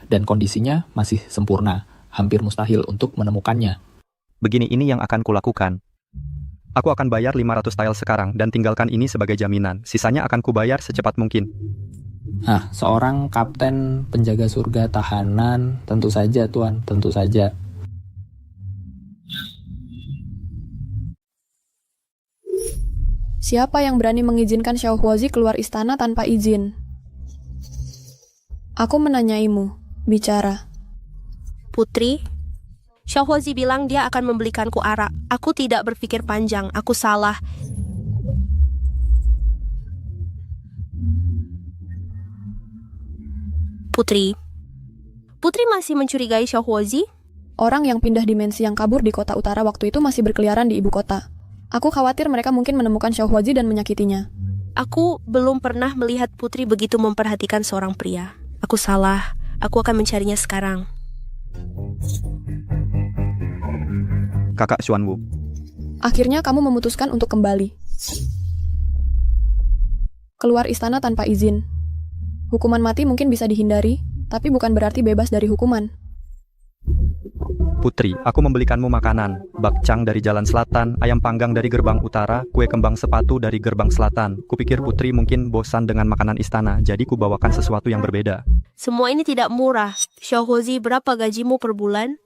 Dan kondisinya masih sempurna. Hampir mustahil untuk menemukannya. Begini ini yang akan kulakukan. Aku akan bayar 500 tael sekarang dan tinggalkan ini sebagai jaminan. Sisanya akan kubayar secepat mungkin. Seorang kapten penjaga surga tahanan, tentu saja Tuan, tentu saja. Siapa yang berani mengizinkan Xiao Huozi keluar istana tanpa izin? Aku menanyaimu, bicara. Putri, Xiao Huozi bilang dia akan membelikanku arak. Aku tidak berpikir panjang, aku salah. Putri masih mencurigai Xiao Huozi? Orang yang pindah dimensi yang kabur di kota utara waktu itu masih berkeliaran di ibu kota. Aku khawatir mereka mungkin menemukan Xiao Huozi dan menyakitinya. Aku belum pernah melihat Putri begitu memperhatikan seorang pria. Aku salah. Aku akan mencarinya sekarang. Kakak Xuanwu. Akhirnya kamu memutuskan untuk kembali. Keluar istana tanpa izin. Hukuman mati mungkin bisa dihindari, tapi bukan berarti bebas dari hukuman. Putri, aku membelikanmu makanan. Bakcang dari jalan selatan, ayam panggang dari gerbang utara, kue kembang sepatu dari gerbang selatan. Kupikir Putri mungkin bosan dengan makanan istana, jadi kubawakan sesuatu yang berbeda. Semua ini tidak murah. Xiao Huozi, berapa gajimu per bulan?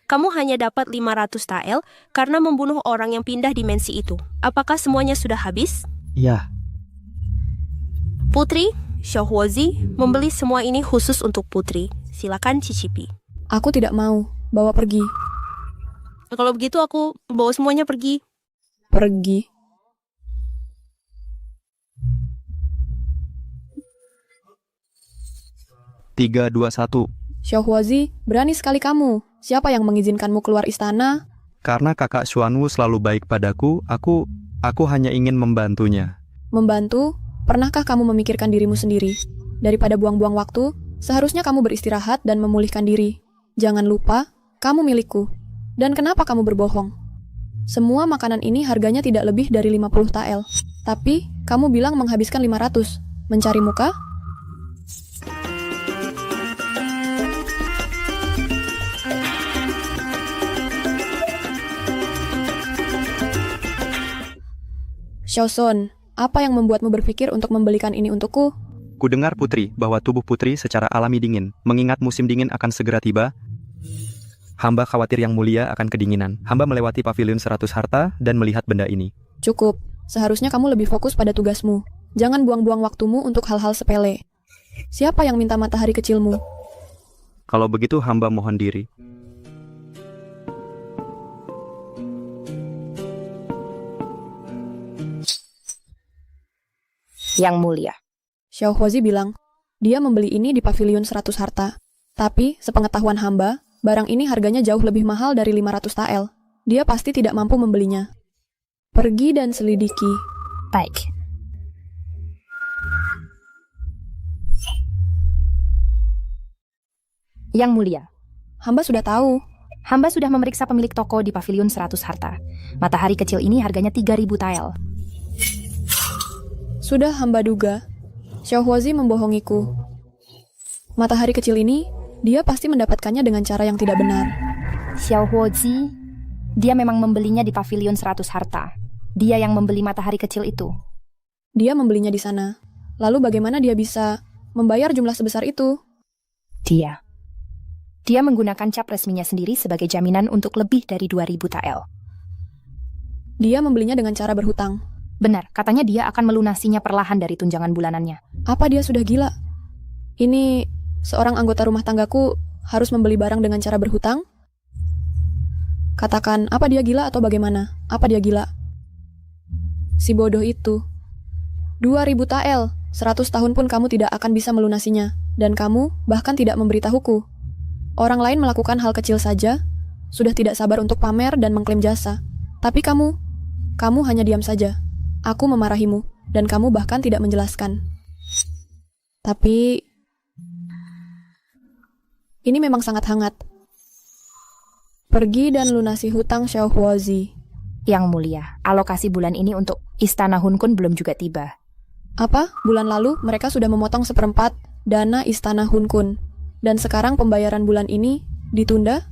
Kamu hanya dapat 500 tael karena membunuh orang yang pindah dimensi itu. Apakah semuanya sudah habis? Iya. Putri, Xiao Huozi membeli semua ini khusus untuk Putri. Silakan cicipi. Aku tidak mau. Bawa pergi. Kalau begitu aku bawa semuanya pergi. Pergi. Tiga, dua, satu. Xiao Huozi, berani sekali kamu. Siapa yang mengizinkanmu keluar istana? Karena kakak Xuanwu selalu baik padaku, aku hanya ingin membantunya. Membantu? Pernahkah kamu memikirkan dirimu sendiri? Daripada buang-buang waktu, seharusnya kamu beristirahat dan memulihkan diri. Jangan lupa, kamu milikku. Dan kenapa kamu berbohong? Semua makanan ini harganya tidak lebih dari 50 tael. Tapi, kamu bilang menghabiskan 500. Mencari muka? Xiaoson, apa yang membuatmu berpikir untuk membelikan ini untukku? Kudengar Putri bahwa tubuh Putri secara alami dingin. Mengingat musim dingin akan segera tiba, hamba khawatir yang mulia akan kedinginan. Hamba melewati pavilion 100 harta dan melihat benda ini. Cukup. Seharusnya kamu lebih fokus pada tugasmu. Jangan buang-buang waktumu untuk hal-hal sepele. Siapa yang minta matahari kecilmu? Kalau begitu hamba mohon diri. Yang mulia. Xiao Huozi bilang, dia membeli ini di pavilion 100 harta. Tapi, sepengetahuan hamba, barang ini harganya jauh lebih mahal dari 500 tael. Dia pasti tidak mampu membelinya. Pergi dan selidiki. Baik. Yang mulia. Hamba sudah tahu. Hamba sudah memeriksa pemilik toko di pavilion 100 harta. Matahari kecil ini harganya 3.000 tael. Sudah hamba duga. Xiao Huozi membohongiku. Matahari kecil ini, dia pasti mendapatkannya dengan cara yang tidak benar. Xiao Huozi, dia memang membelinya di pavilion 100 harta. Dia yang membeli matahari kecil itu. Dia membelinya di sana. Lalu bagaimana dia bisa membayar jumlah sebesar itu? Dia menggunakan cap resminya sendiri sebagai jaminan untuk lebih dari 2.000 tael. Dia membelinya dengan cara berhutang. Benar, katanya dia akan melunasinya perlahan dari tunjangan bulanannya. Apa dia sudah gila? Ini seorang anggota rumah tanggaku harus membeli barang dengan cara berhutang? Katakan, apa dia gila atau bagaimana? Apa dia gila? Si bodoh itu. 2.000 tael, 100 tahun pun kamu tidak akan bisa melunasinya. Dan kamu bahkan tidak memberitahuku. Orang lain melakukan hal kecil saja, sudah tidak sabar untuk pamer dan mengklaim jasa. Tapi kamu hanya diam saja. Aku memarahimu, dan kamu bahkan tidak menjelaskan. Tapi, ini memang sangat hangat. Pergi dan lunasi hutang Xiao Huozi. Yang mulia, alokasi bulan ini untuk Istana Hunkun belum juga tiba. Apa? Bulan lalu mereka sudah memotong 1/4 dana Istana Hunkun. Dan sekarang pembayaran bulan ini ditunda?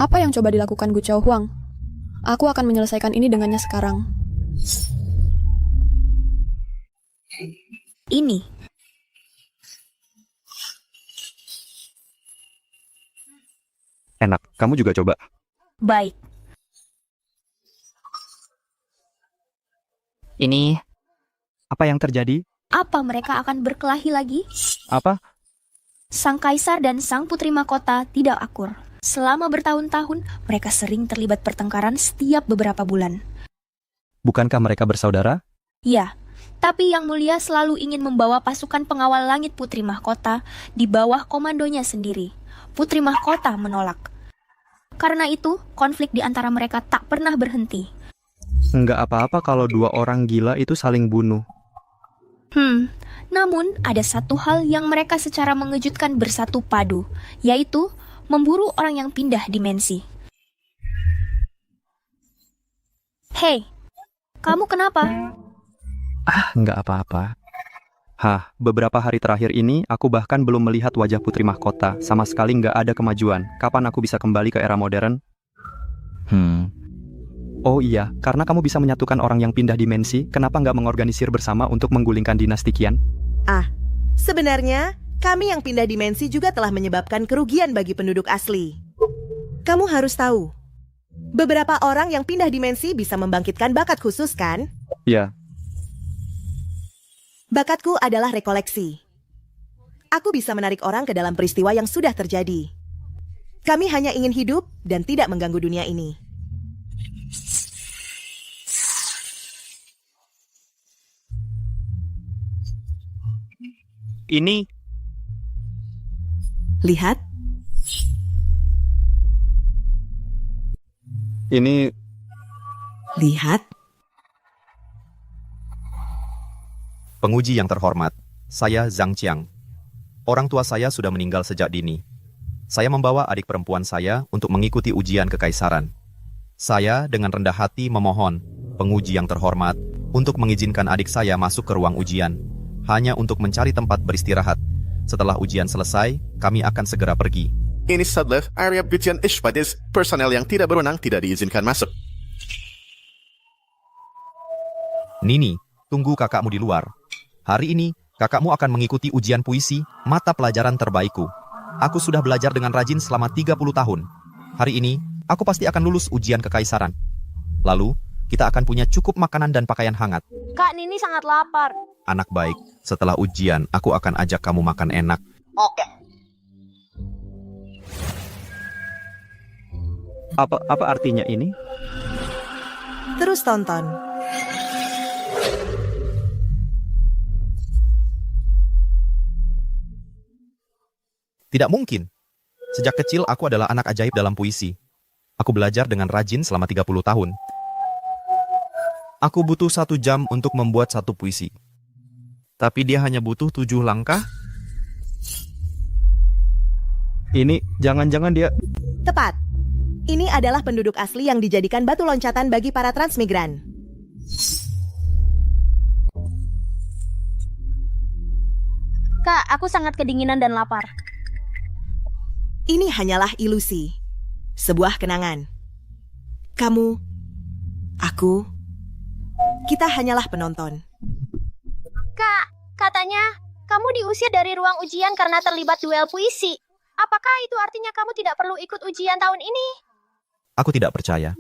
Apa yang coba dilakukan Gu Chao Huang? Aku akan menyelesaikan ini dengannya sekarang. Ini. Enak, kamu juga coba. Baik. Ini apa yang terjadi? Apa mereka akan berkelahi lagi? Apa? Sang kaisar dan sang putri mahkota tidak akur. Selama bertahun-tahun, mereka sering terlibat pertengkaran setiap beberapa bulan. Bukankah mereka bersaudara? Ya, tapi Yang Mulia selalu ingin membawa pasukan pengawal langit putri mahkota di bawah komandonya sendiri. Putri mahkota menolak. Karena itu, konflik di antara mereka tak pernah berhenti. Nggak apa-apa kalau dua orang gila itu saling bunuh. Namun ada satu hal yang mereka secara mengejutkan bersatu padu, yaitu memburu orang yang pindah dimensi. Hei, kamu kenapa? Nggak apa-apa. Beberapa hari terakhir ini aku bahkan belum melihat wajah putri mahkota. Sama sekali nggak ada kemajuan. Kapan aku bisa kembali ke era modern? Oh iya, karena kamu bisa menyatukan orang yang pindah dimensi, kenapa nggak mengorganisir bersama untuk menggulingkan dinasti Qian? Sebenarnya, kami yang pindah dimensi juga telah menyebabkan kerugian bagi penduduk asli. Kamu harus tahu, beberapa orang yang pindah dimensi bisa membangkitkan bakat khusus, kan? Ya. Bakatku adalah rekoleksi. Aku bisa menarik orang ke dalam peristiwa yang sudah terjadi. Kami hanya ingin hidup dan tidak mengganggu dunia ini. Ini. Lihat. Ini. Lihat. Penguji yang terhormat, saya Zhang Qiang. Orang tua saya sudah meninggal sejak dini. Saya membawa adik perempuan saya untuk mengikuti ujian kekaisaran. Saya dengan rendah hati memohon, penguji yang terhormat, untuk mengizinkan adik saya masuk ke ruang ujian, hanya untuk mencari tempat beristirahat. Setelah ujian selesai, kami akan segera pergi. Ini adalah area ujian Ishpadis. Personel yang tidak berwenang tidak diizinkan masuk. Nini, tunggu kakakmu di luar. Hari ini, kakakmu akan mengikuti ujian puisi, mata pelajaran terbaikku. Aku sudah belajar dengan rajin selama 30 tahun. Hari ini, aku pasti akan lulus ujian kekaisaran. Lalu, kita akan punya cukup makanan dan pakaian hangat. Kak, Nini sangat lapar. Anak baik, setelah ujian, aku akan ajak kamu makan enak. Oke. Apa artinya ini? Terus tonton. Tidak mungkin. Sejak kecil aku adalah anak ajaib dalam puisi. Aku belajar dengan rajin selama 30 tahun. Aku butuh 1 jam untuk membuat 1 puisi. Tapi dia hanya butuh 7 langkah. Ini, jangan-jangan dia... Tepat. Ini adalah penduduk asli yang dijadikan batu loncatan bagi para transmigran. Kak, aku sangat kedinginan dan lapar. Ini hanyalah ilusi. Sebuah kenangan. Kamu, aku, kita hanyalah penonton. Kak, katanya kamu diusir dari ruang ujian karena terlibat duel puisi. Apakah itu artinya kamu tidak perlu ikut ujian tahun ini? Aku tidak percaya.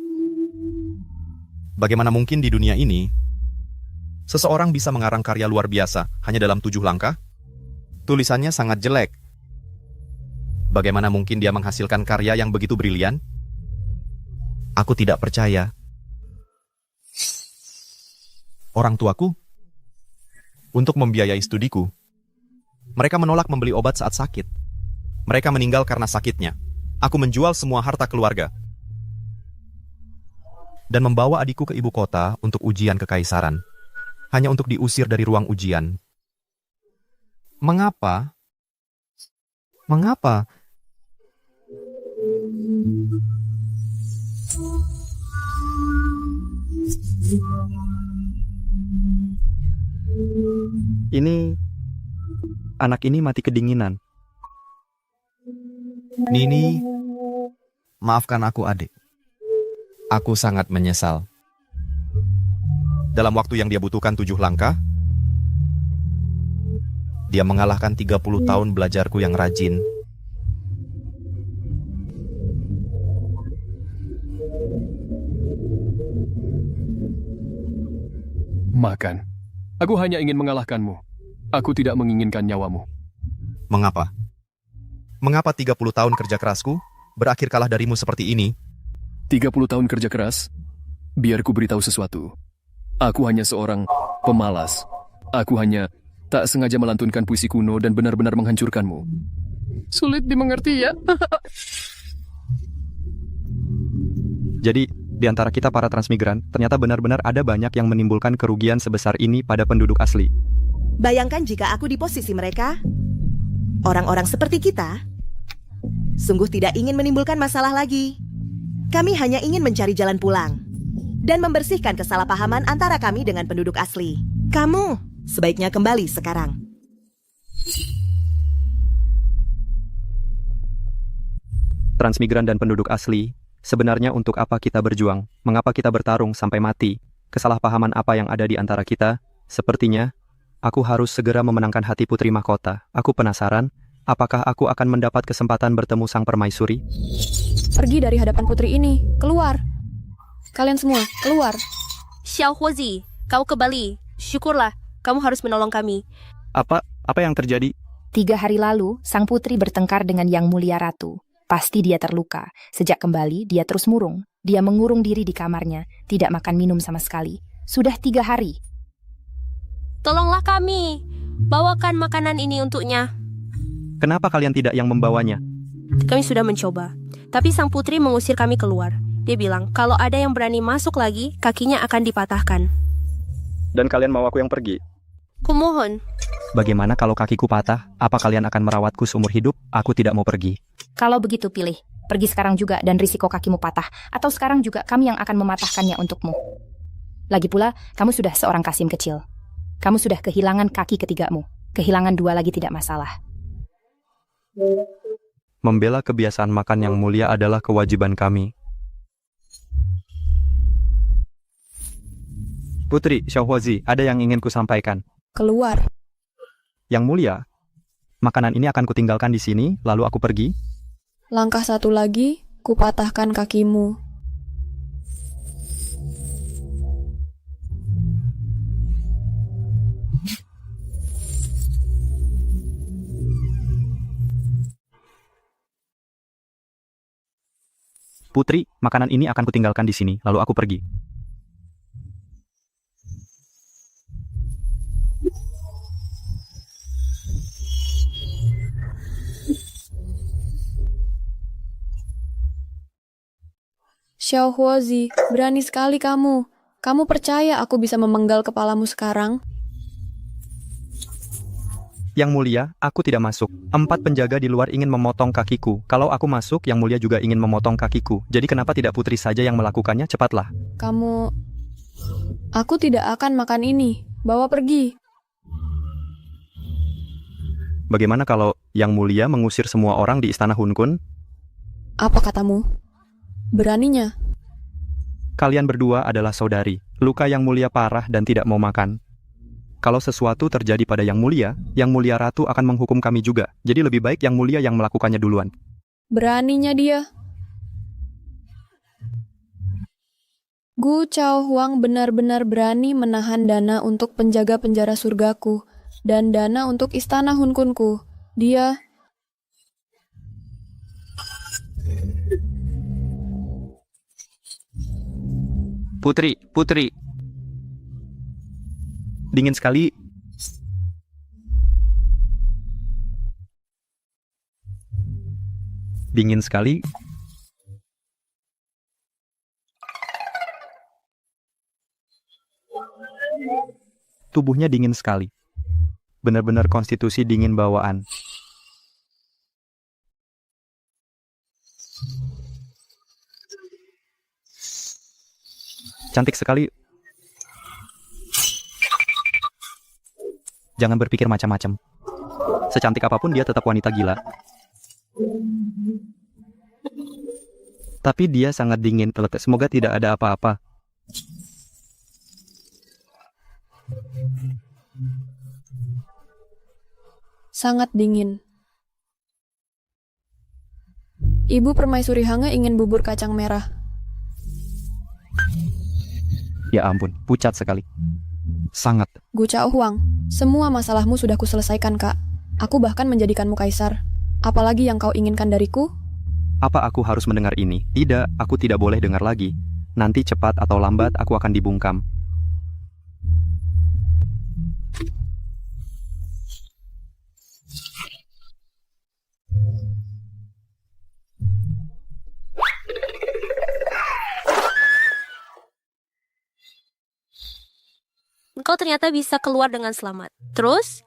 Bagaimana mungkin di dunia ini, seseorang bisa mengarang karya luar biasa hanya dalam 7 langkah? Tulisannya sangat jelek. Bagaimana mungkin dia menghasilkan karya yang begitu brilian? Aku tidak percaya. Orang tuaku, untuk membiayai studiku, mereka menolak membeli obat saat sakit. Mereka meninggal karena sakitnya. Aku menjual semua harta keluarga dan membawa adikku ke ibu kota untuk ujian kekaisaran, hanya untuk diusir dari ruang ujian. Mengapa? Mengapa? Ini... anak ini mati kedinginan. Nini, maafkan aku adik. Aku sangat menyesal. Dalam waktu yang dia butuhkan 7 langkah, dia mengalahkan 30 tahun belajarku yang rajin. Makan. Aku hanya ingin mengalahkanmu. Aku tidak menginginkan nyawamu. Mengapa? Mengapa 30 tahun kerja kerasku berakhir kalah darimu seperti ini? 30 tahun kerja keras? Biar ku beritahu sesuatu. Aku hanya seorang pemalas. Aku hanya tak sengaja melantunkan puisi kuno dan benar-benar menghancurkanmu. Sulit dimengerti ya? Jadi, di antara kita para transmigran, ternyata benar-benar ada banyak yang menimbulkan kerugian sebesar ini pada penduduk asli. Bayangkan jika aku di posisi mereka, orang-orang seperti kita, sungguh tidak ingin menimbulkan masalah lagi. Kami hanya ingin mencari jalan pulang dan membersihkan kesalahpahaman antara kami dengan penduduk asli. Kamu sebaiknya kembali sekarang. Transmigran dan penduduk asli, sebenarnya untuk apa kita berjuang? Mengapa kita bertarung sampai mati? Kesalahpahaman apa yang ada di antara kita? Sepertinya, aku harus segera memenangkan hati Putri Mahkota. Aku penasaran, apakah aku akan mendapat kesempatan bertemu Sang Permaisuri? Pergi dari hadapan putri ini, keluar. Kalian semua, keluar. Xiao Huozi, kau kembali. Syukurlah, kamu harus menolong kami. Apa yang terjadi? 3 hari lalu, sang putri bertengkar dengan Yang Mulia Ratu. Pasti dia terluka. Sejak kembali, dia terus murung. Dia mengurung diri di kamarnya, tidak makan minum sama sekali. Sudah 3 hari. Tolonglah kami. Bawakan makanan ini untuknya. Kenapa kalian tidak yang membawanya? Kami sudah mencoba. Tapi sang putri mengusir kami keluar. Dia bilang, kalau ada yang berani masuk lagi, kakinya akan dipatahkan. Dan kalian mau aku yang pergi? Kumohon. Bagaimana kalau kakiku patah? Apa kalian akan merawatku seumur hidup? Aku tidak mau pergi. Kalau begitu pilih. Pergi sekarang juga dan risiko kakimu patah. Atau sekarang juga kami yang akan mematahkannya untukmu. Lagi pula, kamu sudah seorang Kasim kecil. Kamu sudah kehilangan kaki ketigamu. Kehilangan 2 lagi tidak masalah. Membela kebiasaan makan yang mulia adalah kewajiban kami. Putri Xiao Huozi, ada yang ingin ku sampaikan. Keluar. Yang mulia, makanan ini akan kutinggalkan di sini, lalu aku pergi. Langkah 1 lagi, kupatahkan kakimu. Putri, makanan ini akan kutinggalkan di sini, lalu aku pergi. Xiao Huozi, berani sekali kamu. Kamu percaya aku bisa memenggal kepalamu sekarang? Yang mulia, aku tidak masuk. 4 penjaga di luar ingin memotong kakiku. Kalau aku masuk, Yang mulia juga ingin memotong kakiku. Jadi kenapa tidak putri saja yang melakukannya? Cepatlah. Aku tidak akan makan ini. Bawa pergi. Bagaimana kalau Yang mulia mengusir semua orang di istana Hun Kun? Apa katamu? Beraninya? Kalian berdua adalah saudari. Luka Yang mulia parah dan tidak mau makan. Kalau sesuatu terjadi pada Yang Mulia Ratu akan menghukum kami juga. Jadi lebih baik Yang Mulia yang melakukannya duluan. Beraninya dia. Gu Chao Huang benar-benar berani menahan dana untuk penjaga penjara surgaku dan dana untuk istana Hun Kunku. Dia... Putri. Dingin sekali. Dingin sekali. Tubuhnya dingin sekali. Benar-benar konstitusi dingin bawaan. Cantik sekali. Jangan berpikir macam-macam. Secantik apapun dia tetap wanita gila. Tapi dia sangat dingin. Semoga tidak ada apa-apa. Sangat dingin. Ibu Permaisuri Hange ingin bubur kacang merah. Ya ampun, pucat sekali. Sangat. Gu Chao Huang, semua masalahmu sudah kuselesaikan, Kak. Aku bahkan menjadikanmu kaisar. Apalagi yang kau inginkan dariku? Apa aku harus mendengar ini? Tidak, aku tidak boleh dengar lagi. Nanti cepat atau lambat aku akan dibungkam. Engkau ternyata bisa keluar dengan selamat. Terus,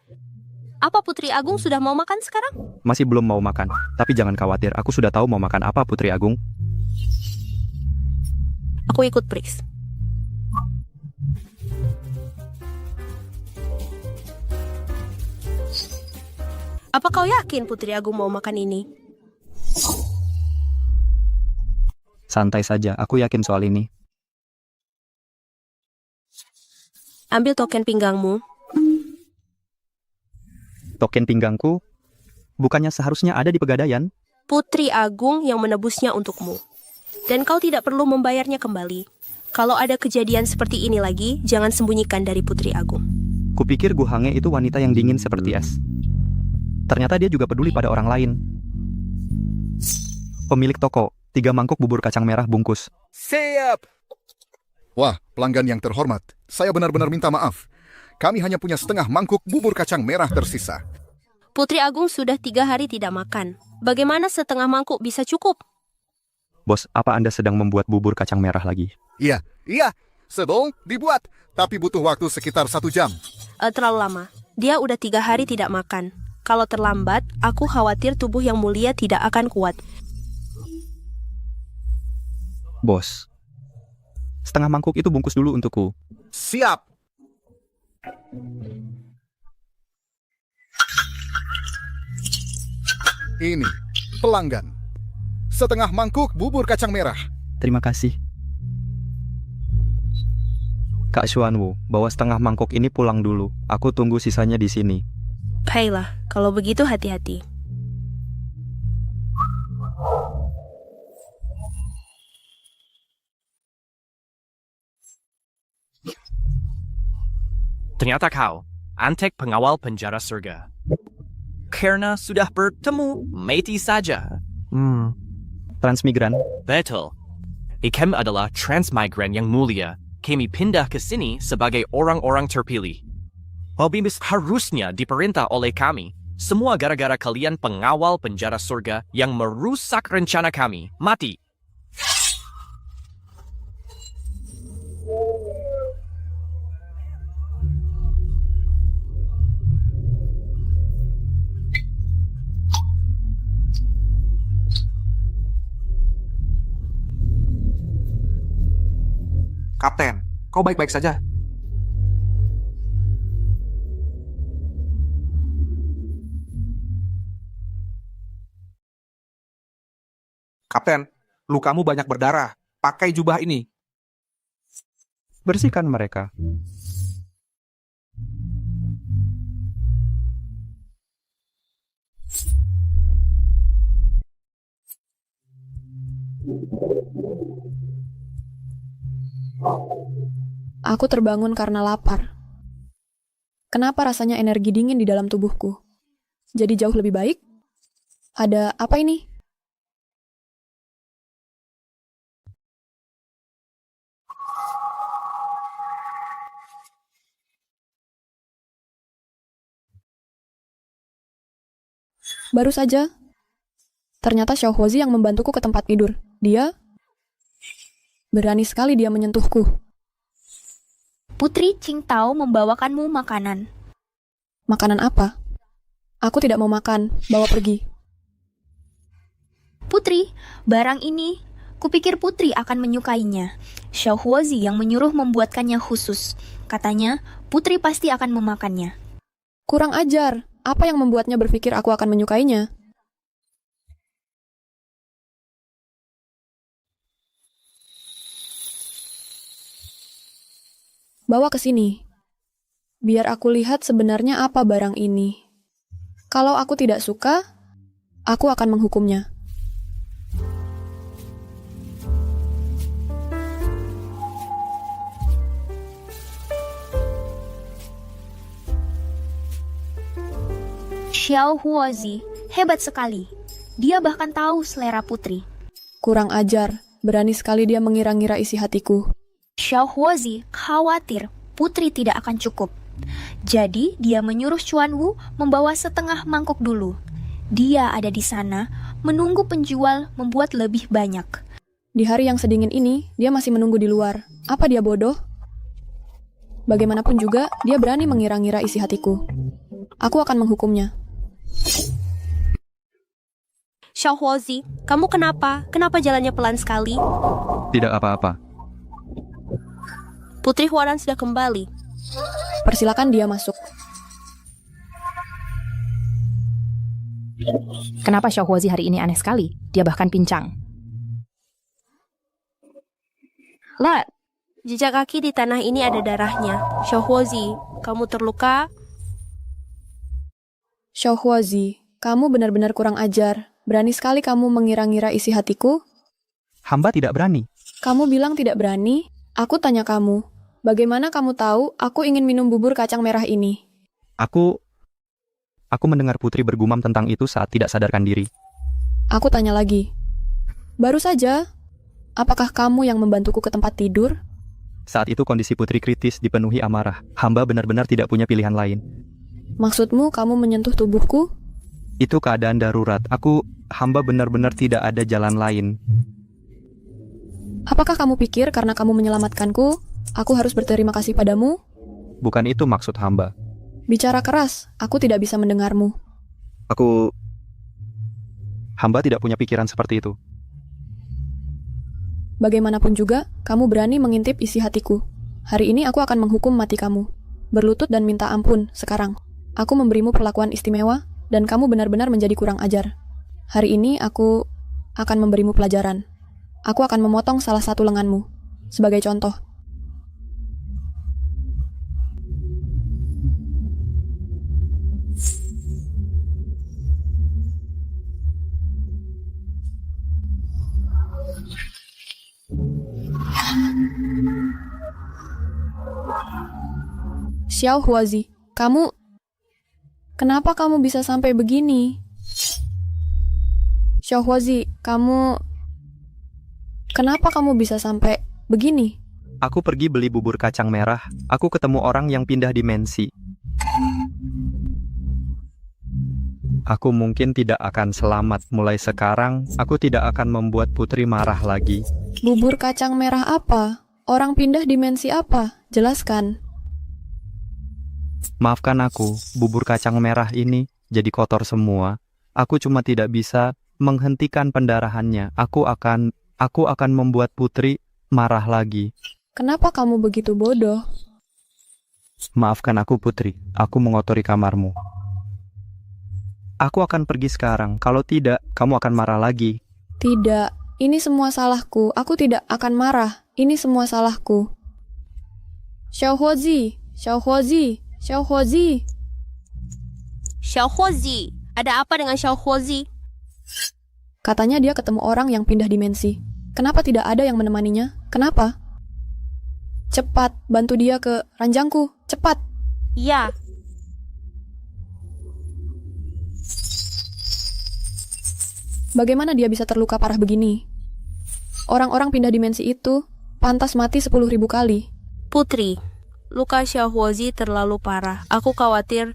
apa Putri Agung sudah mau makan sekarang? Masih belum mau makan, tapi jangan khawatir, aku sudah tahu mau makan apa, Putri Agung. Aku ikut, Prix. Apa kau yakin Putri Agung mau makan ini? Santai saja, aku yakin soal ini. Ambil token pinggangmu. Token pinggangku bukannya seharusnya ada di Pegadaian? Putri Agung yang menebusnya untukmu. Dan kau tidak perlu membayarnya kembali. Kalau ada kejadian seperti ini lagi, jangan sembunyikan dari Putri Agung. Kupikir Gu Hange itu wanita yang dingin seperti es. Ternyata dia juga peduli pada orang lain. Pemilik toko, 3 mangkuk bubur kacang merah bungkus. Siap! Wah, pelanggan yang terhormat, saya benar-benar minta maaf. Kami hanya punya setengah mangkuk bubur kacang merah tersisa. Putri Agung sudah 3 hari tidak makan. Bagaimana setengah mangkuk bisa cukup? Bos, apa Anda sedang membuat bubur kacang merah lagi? Iya, sedang dibuat, tapi butuh waktu sekitar 1 jam. Terlalu lama. Dia udah 3 hari tidak makan. Kalau terlambat, aku khawatir tubuh yang mulia tidak akan kuat. Bos, setengah mangkuk itu bungkus dulu untukku. Siap! Ini, pelanggan. Setengah mangkuk bubur kacang merah. Terima kasih. Kak Xuanwu, bawa setengah mangkuk ini pulang dulu. Aku tunggu sisanya di sini. Baiklah, kalau begitu hati-hati. Ternyata kau, antek pengawal penjara surga. Karena sudah bertemu, mati saja. Transmigran? Betul. Ikem adalah transmigran yang mulia. Kami pindah ke sini sebagai orang-orang terpilih. Wabimis harusnya diperintah oleh kami. Semua gara-gara kalian pengawal penjara surga yang merusak rencana kami. Mati. Kapten, kau baik-baik saja? Kapten, lukamu banyak berdarah. Pakai jubah ini. Bersihkan mereka. Aku terbangun karena lapar. Kenapa rasanya energi dingin di dalam tubuhku? Jadi jauh lebih baik? Ada apa ini? Baru saja, ternyata Xiao Huozi yang membantuku ke tempat tidur. Dia berani sekali dia menyentuhku. Putri Qingtao membawakanmu makanan. Makanan apa? Aku tidak mau makan, bawa pergi. Putri, barang ini, kupikir Putri akan menyukainya. Xiao Huozi yang menyuruh membuatkannya khusus. Katanya, Putri pasti akan memakannya. Kurang ajar. Apa yang membuatnya berpikir aku akan menyukainya? Bawa ke sini. Biar aku lihat sebenarnya apa barang ini. Kalau aku tidak suka, aku akan menghukumnya. Xiao Huozi, hebat sekali. Dia bahkan tahu selera putri. Kurang ajar, berani sekali dia mengira-ngira isi hatiku. Xiao Huozi khawatir putri tidak akan cukup. Jadi dia menyuruh Chuan Wu membawa setengah mangkok dulu. Dia ada di sana, menunggu penjual membuat lebih banyak. Di hari yang sedingin ini, dia masih menunggu di luar. Apa dia bodoh? Bagaimanapun juga, dia berani mengira-ngira isi hatiku. Aku akan menghukumnya. Xiao Huozi, kamu kenapa? Kenapa jalannya pelan sekali? Tidak apa-apa. Putri Huaran sudah kembali. Persilakan dia masuk. Kenapa Xiao Huozi hari ini aneh sekali? Dia bahkan pincang. Lat, jejak kaki di tanah ini ada darahnya. Xiao Huozi, kamu terluka? Xiao Huozi, kamu benar-benar kurang ajar. Berani sekali kamu mengira-ngira isi hatiku? Hamba tidak berani. Kamu bilang tidak berani? Aku tanya kamu, bagaimana kamu tahu aku ingin minum bubur kacang merah ini? Aku mendengar Putri bergumam tentang itu saat tidak sadarkan diri. Aku tanya lagi. Baru saja, apakah kamu yang membantuku ke tempat tidur? Saat itu kondisi Putri kritis dipenuhi amarah. Hamba benar-benar tidak punya pilihan lain. Maksudmu kamu menyentuh tubuhku? Itu keadaan darurat. Hamba benar-benar tidak ada jalan lain. Apakah kamu pikir karena kamu menyelamatkanku, aku harus berterima kasih padamu? Bukan itu maksud hamba. Bicara keras, aku tidak bisa mendengarmu. Hamba tidak punya pikiran seperti itu. Bagaimanapun juga, kamu berani mengintip isi hatiku. Hari ini aku akan menghukum mati kamu. Berlutut dan minta ampun sekarang. Aku memberimu perlakuan istimewa, dan kamu benar-benar menjadi kurang ajar. Hari ini aku akan memberimu pelajaran. Aku akan memotong salah satu lenganmu. Sebagai contoh. Xiao Huozi, kenapa kamu bisa sampai begini? Xiao Huozi, kenapa kamu bisa sampai begini? Aku pergi beli bubur kacang merah. Aku ketemu orang yang pindah dimensi. Aku mungkin tidak akan selamat. Mulai sekarang, aku tidak akan membuat Putri marah lagi. Bubur kacang merah apa? Orang pindah dimensi apa? Jelaskan. Maafkan aku, bubur kacang merah ini jadi kotor semua. Aku cuma tidak bisa menghentikan pendarahannya. Aku akan membuat Putri marah lagi. Kenapa kamu begitu bodoh? Maafkan aku, Putri. Aku mengotori kamarmu. Aku akan pergi sekarang. Kalau tidak, kamu akan marah lagi. Tidak, ini semua salahku. Aku tidak akan marah. Ini semua salahku. Xiao Huozi, Xiao Huozi, Xiao Huozi. Xiao Huozi, ada apa dengan Xiao Huozi? Katanya dia ketemu orang yang pindah dimensi. Kenapa tidak ada yang menemaninya? Kenapa? Cepat, bantu dia ke ranjangku. Cepat. Ya. Bagaimana dia bisa terluka parah begini? Orang-orang pindah dimensi itu pantas mati 10.000 kali. Putri, luka Xiao Huozi terlalu parah. Aku khawatir.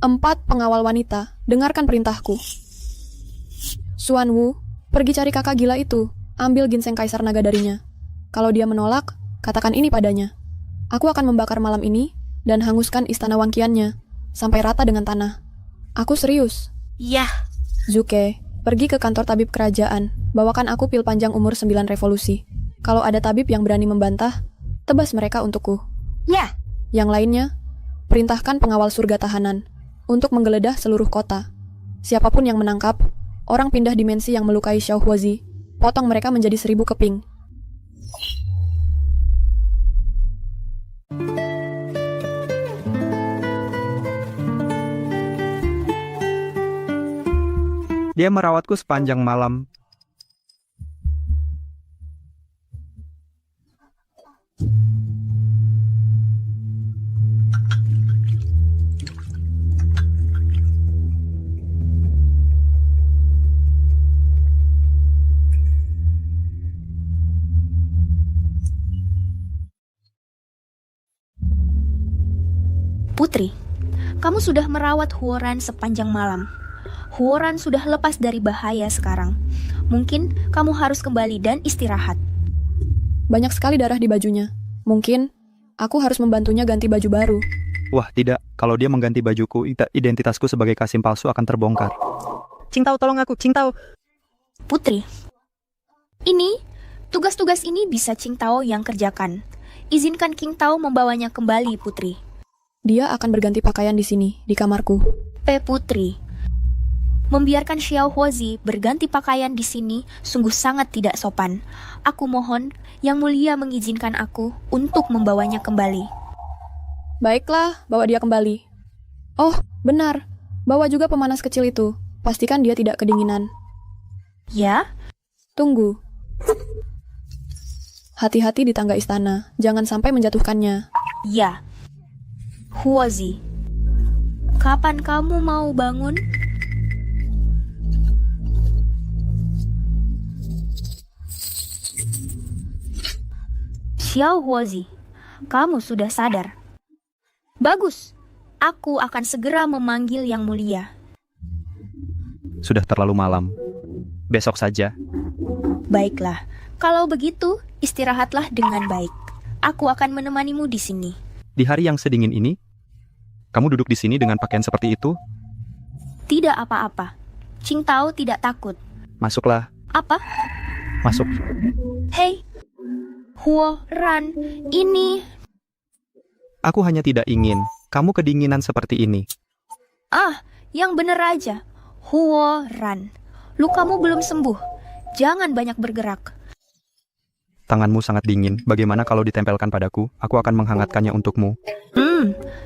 4 pengawal wanita, dengarkan perintahku. Xuan Wu, pergi cari kakak gila itu. Ambil ginseng kaisar naga darinya. Kalau dia menolak, katakan ini padanya. Aku akan membakar malam ini dan hanguskan istana wangkiannya sampai rata dengan tanah. Aku serius. Ya. Zuke, pergi ke kantor tabib kerajaan. Bawakan aku pil panjang umur 9 revolusi. Kalau ada tabib yang berani membantah, tebas mereka untukku. Ya. Yang lainnya, perintahkan pengawal surga tahanan untuk menggeledah seluruh kota. Siapapun yang menangkap orang pindah dimensi yang melukai Xiao Huozi, potong mereka menjadi 1000 keping. Dia merawatku sepanjang malam. Putri, kamu sudah merawat Huoran sepanjang malam. Huoran sudah lepas dari bahaya sekarang. Mungkin kamu harus kembali dan istirahat. Banyak sekali darah di bajunya. Mungkin aku harus membantunya ganti baju baru. Wah, tidak. Kalau dia mengganti bajuku, identitasku sebagai Kasim palsu akan terbongkar. Qingtao, tolong aku, Qingtao. Putri, tugas-tugas ini bisa Qingtao yang kerjakan. Izinkan Qingtao membawanya kembali, Putri. Dia akan berganti pakaian di sini, di kamarku. Putri, membiarkan Xiao Huozi berganti pakaian di sini sungguh sangat tidak sopan. Aku mohon Yang Mulia mengizinkan aku untuk membawanya kembali. Baiklah, bawa dia kembali. Oh, benar. Bawa juga pemanas kecil itu. Pastikan dia tidak kedinginan. Ya? Tunggu. Hati-hati di tangga istana. Jangan sampai menjatuhkannya. Ya. Huozi, kapan kamu mau bangun? Xiao Huozi, kamu sudah sadar. Bagus, aku akan segera memanggil Yang Mulia. Sudah terlalu malam. Besok saja. Baiklah, kalau begitu istirahatlah dengan baik. Aku akan menemanimu di sini. Di hari yang sedingin ini, kamu duduk di sini dengan pakaian seperti itu? Tidak apa-apa. Qingtao tidak takut. Masuklah. Apa? Masuk. Hei, Huoran, ini... Aku hanya tidak ingin kamu kedinginan seperti ini. Yang bener aja. Huoran, lukamu belum sembuh. Jangan banyak bergerak. Tanganmu sangat dingin. Bagaimana kalau ditempelkan padaku? Aku akan menghangatkannya untukmu.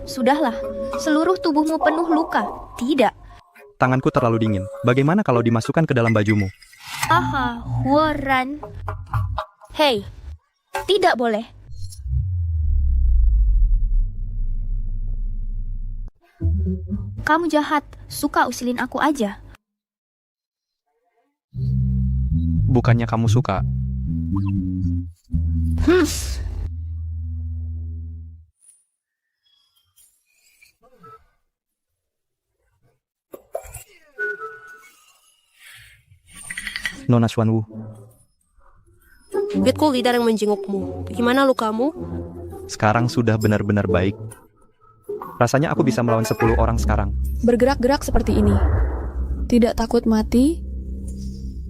Sudahlah. Seluruh tubuhmu penuh luka. Tidak. Tanganku terlalu dingin. Bagaimana kalau dimasukkan ke dalam bajumu? Aha, Huoran. Hei, tidak boleh. Kamu jahat. Suka usilin aku aja. Bukannya kamu suka. Nona Xuanwu. Lihatku Lidar yang menjengukmu. Bagaimana lukamu? Sekarang sudah benar-benar baik. Rasanya aku bisa melawan 10 orang sekarang. Bergerak-gerak seperti ini. Tidak takut mati?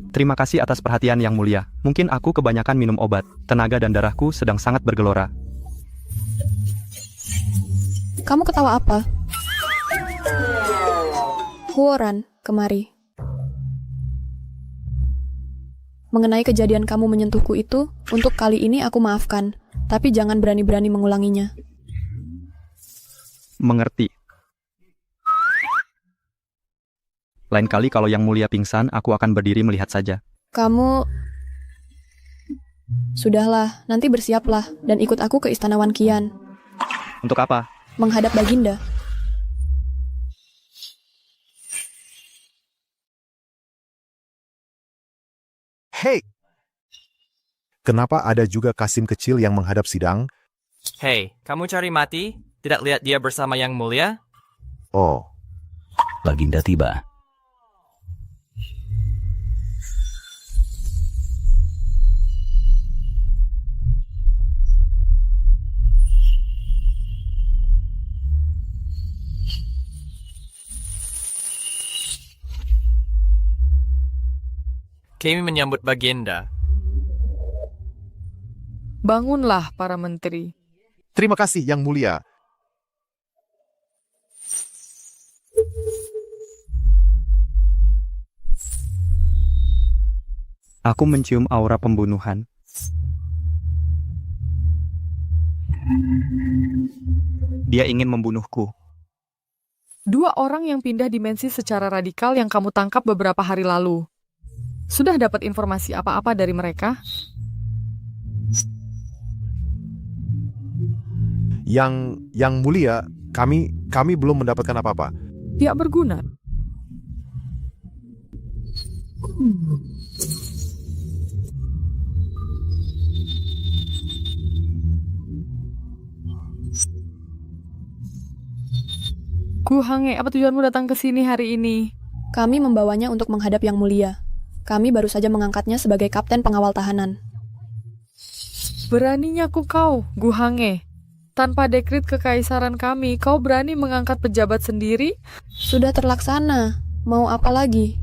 Terima kasih atas perhatian Yang Mulia. Mungkin aku kebanyakan minum obat. Tenaga dan darahku sedang sangat bergelora. Kamu ketawa apa? Huoran, kemari. Mengenai kejadian kamu menyentuhku itu, untuk kali ini aku maafkan. Tapi jangan berani-berani mengulanginya. Mengerti. Lain kali kalau Yang Mulia pingsan, aku akan berdiri melihat saja. Kamu... Sudahlah, nanti bersiaplah dan ikut aku ke Istana Wan Qian. Untuk apa? Menghadap Baginda. Hei! Kenapa ada juga Kasim kecil yang menghadap sidang? Hei, kamu cari mati? Tidak lihat dia bersama Yang Mulia? Oh. Baginda tiba. Kami menyambut Baginda. Bangunlah para menteri. Terima kasih Yang Mulia. Aku mencium aura pembunuhan. Dia ingin membunuhku. 2 orang yang pindah dimensi secara radikal yang kamu tangkap beberapa hari lalu. Sudah dapat informasi apa-apa dari mereka? Yang mulia, kami belum mendapatkan apa-apa. Tidak berguna. Gu Hange, apa tujuanmu datang ke sini hari ini? Kami membawanya untuk menghadap Yang Mulia. Kami baru saja mengangkatnya sebagai kapten pengawal tahanan. Beraninya kau, Gu Hange. Tanpa dekrit kekaisaran kami, kau berani mengangkat pejabat sendiri? Sudah terlaksana. Mau apa lagi?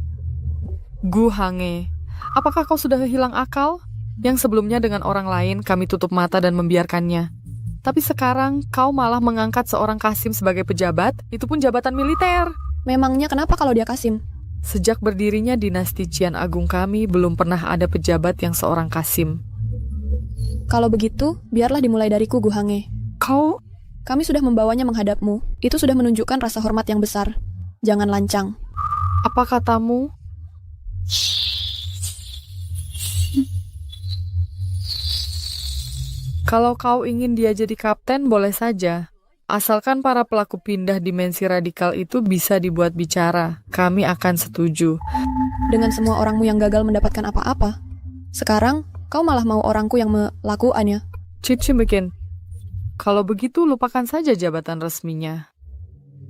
Gu Hange, apakah kau sudah hilang akal? Yang sebelumnya dengan orang lain kami tutup mata dan membiarkannya. Tapi sekarang kau malah mengangkat seorang Kasim sebagai pejabat, itu pun jabatan militer. Memangnya kenapa kalau dia Kasim? Sejak berdirinya dinasti Qian Agung kami, belum pernah ada pejabat yang seorang Kasim. Kalau begitu, biarlah dimulai dariku, Gu Hange. Kami sudah membawanya menghadapmu. Itu sudah menunjukkan rasa hormat yang besar. Jangan lancang. Apa katamu? Kalau kau ingin dia jadi kapten, boleh saja. Asalkan para pelaku pindah dimensi radikal itu bisa dibuat bicara, kami akan setuju. Dengan semua orangmu yang gagal mendapatkan apa-apa, sekarang kau malah mau orangku yang melakukannya. Cici bikin. Kalau begitu, lupakan saja jabatan resminya.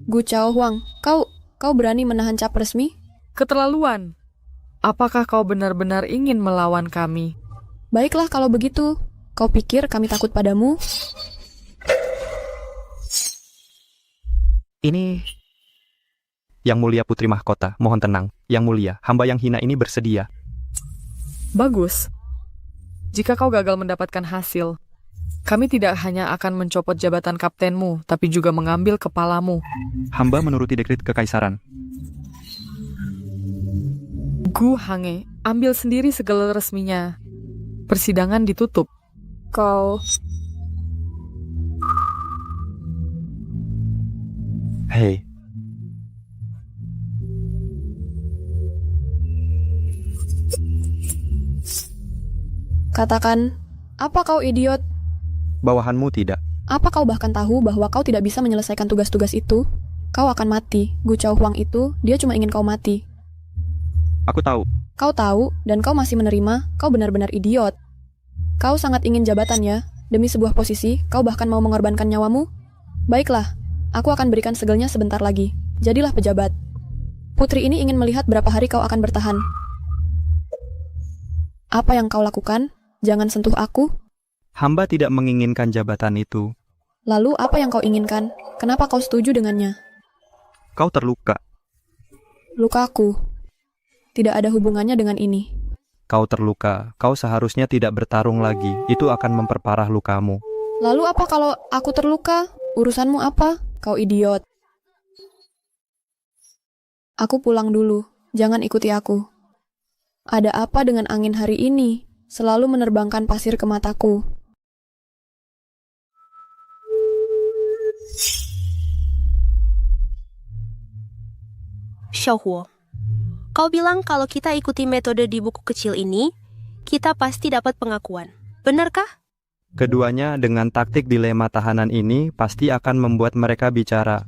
Gu Chao Huang, kau berani menahan cap resmi? Keterlaluan. Apakah kau benar-benar ingin melawan kami? Baiklah kalau begitu. Kau pikir kami takut padamu? Ini... Yang Mulia Putri Mahkota, mohon tenang. Yang Mulia, hamba yang hina ini bersedia. Bagus. Jika kau gagal mendapatkan hasil, kami tidak hanya akan mencopot jabatan kaptenmu, tapi juga mengambil kepalamu. Hamba menuruti dekrit kekaisaran. Gu Hange, ambil sendiri segala resminya. Persidangan ditutup. Kau... Hei. Katakan, apa kau idiot? Bawahanmu tidak. Apa kau bahkan tahu bahwa kau tidak bisa menyelesaikan tugas-tugas itu? Kau akan mati. Gu Chao Huang itu, dia cuma ingin kau mati. Aku tahu. Kau tahu, dan kau masih menerima, kau benar-benar idiot. Kau sangat ingin jabatannya. Demi sebuah posisi, kau bahkan mau mengorbankan nyawamu? Baiklah, aku akan berikan segelnya sebentar lagi. Jadilah pejabat. Putri ini ingin melihat berapa hari kau akan bertahan. Apa yang kau lakukan? Jangan sentuh aku. Hamba tidak menginginkan jabatan itu. Lalu apa yang kau inginkan? Kenapa kau setuju dengannya? Kau terluka. Lukaku. Tidak ada hubungannya dengan ini. Kau terluka, kau seharusnya tidak bertarung lagi. Itu akan memperparah lukamu. Lalu apa kalau aku terluka? Urusanmu apa? Kau idiot. Aku pulang dulu. Jangan ikuti aku. Ada apa dengan angin hari ini? Selalu menerbangkan pasir ke mataku. Xiaohuo, kau bilang kalau kita ikuti metode di buku kecil ini, kita pasti dapat pengakuan. Benarkah? Keduanya dengan taktik dilema tahanan ini pasti akan membuat mereka bicara.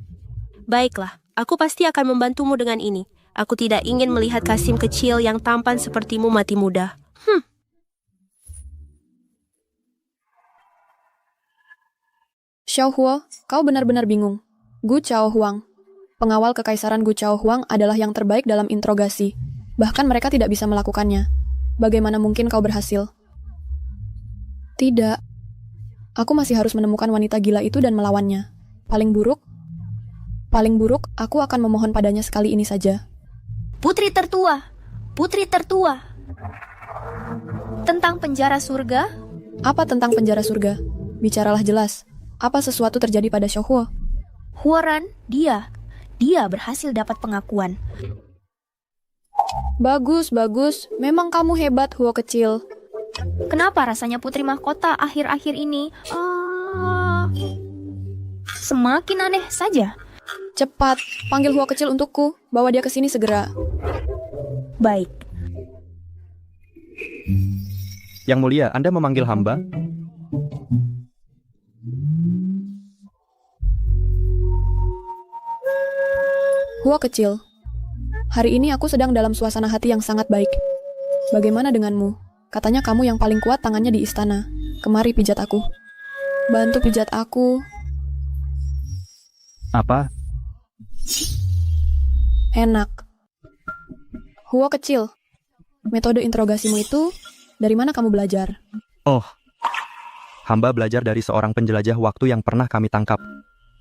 Baiklah, aku pasti akan membantumu dengan ini. Aku tidak ingin melihat Kasim kecil yang tampan sepertimu mati muda. Xiaohuo, kau benar-benar bingung. Gu Chao Huang. Pengawal kekaisaran Gu Chao Huang adalah yang terbaik dalam interogasi. Bahkan mereka tidak bisa melakukannya. Bagaimana mungkin kau berhasil? Tidak. Aku masih harus menemukan wanita gila itu dan melawannya. Paling buruk, aku akan memohon padanya sekali ini saja. Putri tertua. Putri tertua. Tentang penjara surga? Apa tentang penjara surga? Bicaralah jelas. Apa sesuatu terjadi pada Xiaohuo? Huoran, dia berhasil dapat pengakuan. Bagus. Memang kamu hebat, Huo kecil. Kenapa rasanya Putri Mahkota akhir-akhir ini? semakin aneh saja. Cepat, panggil Hua kecil untukku. Bawa dia ke sini segera. Baik. Yang mulia, Anda memanggil hamba? Hua kecil, hari ini aku sedang dalam suasana hati yang sangat baik. Bagaimana denganmu? Katanya kamu yang paling kuat tangannya di istana. Kemari pijat aku. Bantu pijat aku. Apa? Enak. Hua kecil, metode interogasimu itu dari mana kamu belajar? Oh, hamba belajar dari seorang penjelajah waktu yang pernah kami tangkap.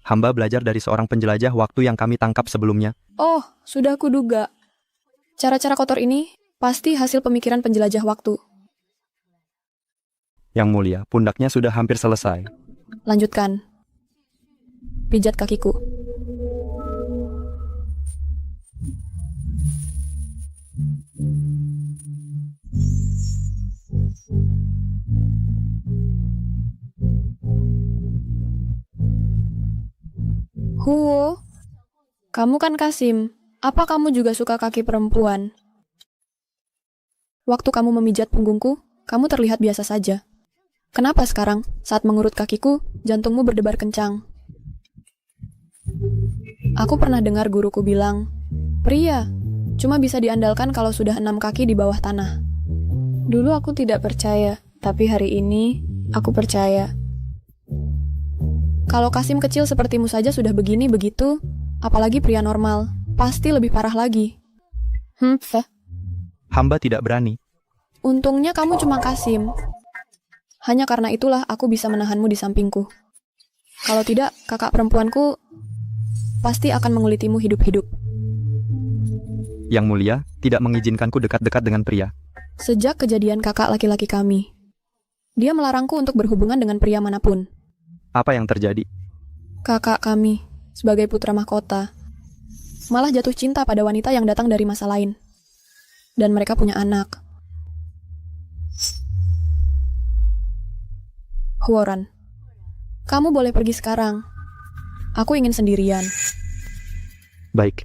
Hamba belajar dari seorang penjelajah waktu yang kami tangkap sebelumnya. Oh, sudah kuduga. Cara-cara kotor ini pasti hasil pemikiran penjelajah waktu. Yang mulia, pundaknya sudah hampir selesai. Lanjutkan. Pijat kakiku. Huo, kamu kan Kasim. Apa kamu juga suka kaki perempuan? Waktu kamu memijat punggungku, kamu terlihat biasa saja. Kenapa sekarang, saat mengurut kakiku, jantungmu berdebar kencang? Aku pernah dengar guruku bilang, pria cuma bisa diandalkan kalau sudah 6 kaki di bawah tanah. Dulu aku tidak percaya, tapi hari ini aku percaya. Kalau Kasim kecil sepertimu saja sudah begini-begitu, apalagi pria normal, pasti lebih parah lagi. Hamba tidak berani. Untungnya kamu cuma Kasim. Hanya karena itulah aku bisa menahanmu di sampingku. Kalau tidak, kakak perempuanku pasti akan mengulitimu hidup-hidup. Yang mulia, tidak mengizinkanku dekat-dekat dengan pria. Sejak kejadian kakak laki-laki kami, dia melarangku untuk berhubungan dengan pria manapun. Apa yang terjadi? Kakak kami, sebagai putra mahkota, malah jatuh cinta pada wanita yang datang dari masa lain. Dan mereka punya anak. Huoran, kamu boleh pergi sekarang. Aku ingin sendirian. Baik.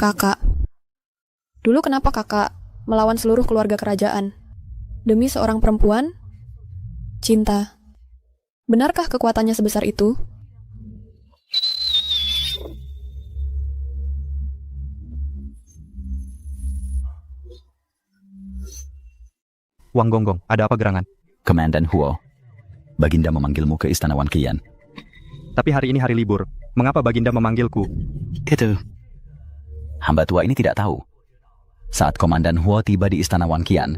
Kakak, dulu kenapa kakak melawan seluruh keluarga kerajaan? Demi seorang perempuan? Cinta. Benarkah kekuatannya sebesar itu? Wang Gonggong, ada apa gerangan? Komandan Huo, Baginda memanggilmu ke Istana Wan Qian. Tapi hari ini hari libur. Mengapa Baginda memanggilku? Itu. Hamba tua ini tidak tahu. Saat Komandan Huo tiba di Istana Wan Qian,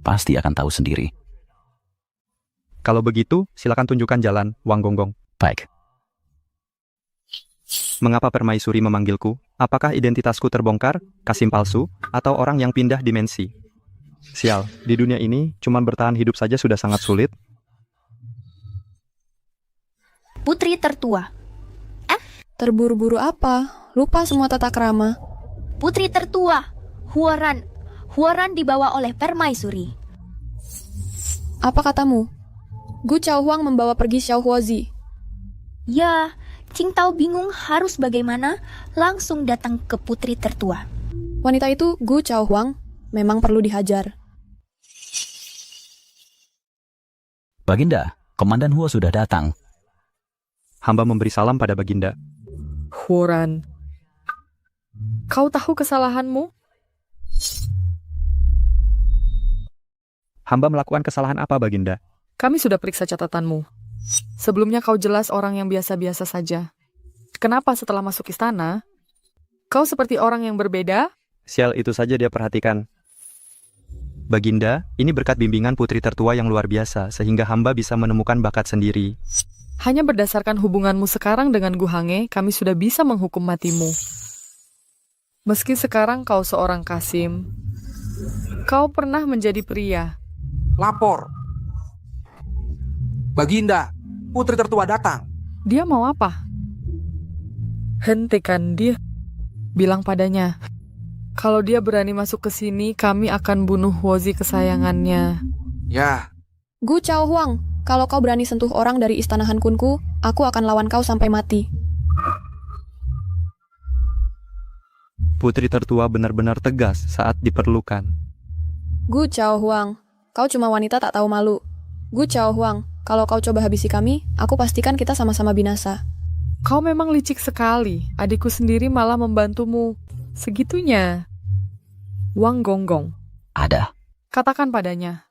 pasti akan tahu sendiri. Kalau begitu, silakan tunjukkan jalan, Wang Gonggong. Baik. Mengapa Permaisuri memanggilku? Apakah identitasku terbongkar, Kasim palsu, atau orang yang pindah dimensi? Sial, di dunia ini, cuman bertahan hidup saja sudah sangat sulit. Putri tertua. Terburu-buru apa? Lupa semua tata krama. Putri tertua, Huoran. Huoran dibawa oleh Permaisuri. Apa katamu? Gu Chaohuang membawa pergi Xiao Huozi. Ya, Qingtao bingung harus bagaimana, langsung datang ke putri tertua. Wanita itu, Gu Chaohuang, memang perlu dihajar. Baginda, Komandan Huo sudah datang. Hamba memberi salam pada Baginda. Huoran, kau tahu kesalahanmu? Hamba melakukan kesalahan apa, Baginda? Kami sudah periksa catatanmu. Sebelumnya kau jelas orang yang biasa-biasa saja. Kenapa setelah masuk istana, kau seperti orang yang berbeda? Sial, itu saja dia perhatikan. Baginda, ini berkat bimbingan putri tertua yang luar biasa, sehingga hamba bisa menemukan bakat sendiri. Hanya berdasarkan hubunganmu sekarang dengan Gu Hange, kami sudah bisa menghukum matimu. Meski sekarang kau seorang Kasim, kau pernah menjadi pria. Lapor. Baginda, putri tertua datang. Dia mau apa? Hentikan dia. Bilang padanya, kalau dia berani masuk ke sini, kami akan bunuh Huozi kesayangannya. Ya, Gu Chao Huang, kalau kau berani sentuh orang dari istana Han Kunku, aku akan lawan kau sampai mati. Putri tertua benar-benar tegas saat diperlukan. Gu Chao Huang, kau cuma wanita tak tahu malu. Gu Chao Huang, kalau kau coba habisi kami, aku pastikan kita sama-sama binasa. Kau memang licik sekali. Adikku sendiri malah membantumu. Segitunya. Wang Gonggong. Ada. Katakan padanya.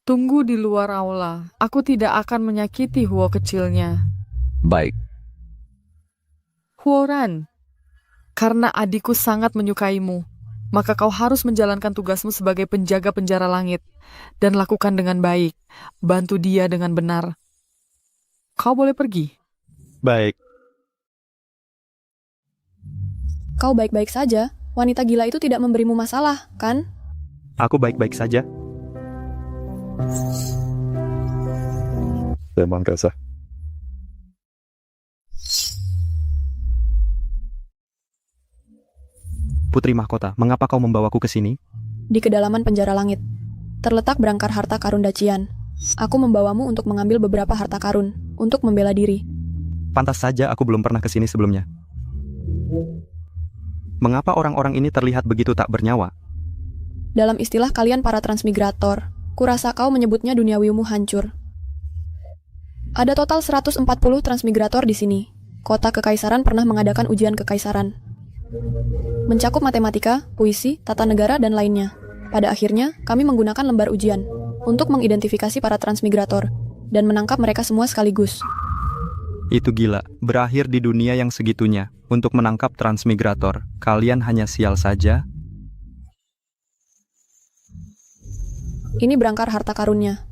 Tunggu di luar aula. Aku tidak akan menyakiti Huo kecilnya. Baik. Huoran. Karena adikku sangat menyukaimu, maka kau harus menjalankan tugasmu sebagai penjaga penjara langit. Dan lakukan dengan baik. Bantu dia dengan benar. Kau boleh pergi. Baik. Kau baik-baik saja. Wanita gila itu tidak memberimu masalah, kan? Aku baik-baik saja. Memang Tessa. Putri Mahkota, mengapa kau membawaku ke sini? Di kedalaman penjara langit, terletak berangkar harta karun Dacian. Aku membawamu untuk mengambil beberapa harta karun, untuk membela diri. Pantas saja aku belum pernah ke sini sebelumnya. Mengapa orang-orang ini terlihat begitu tak bernyawa? Dalam istilah kalian para transmigrator, kurasa kau menyebutnya duniawimu hancur. Ada total 140 transmigrator di sini. Kota Kekaisaran pernah mengadakan ujian kekaisaran. Mencakup matematika, puisi, tata negara, dan lainnya. Pada akhirnya, kami menggunakan lembar ujian untuk mengidentifikasi para transmigrator dan menangkap mereka semua sekaligus. Itu gila, berakhir di dunia yang segitunya. Untuk menangkap transmigrator, kalian hanya sial saja. Ini berangkar harta karunnya.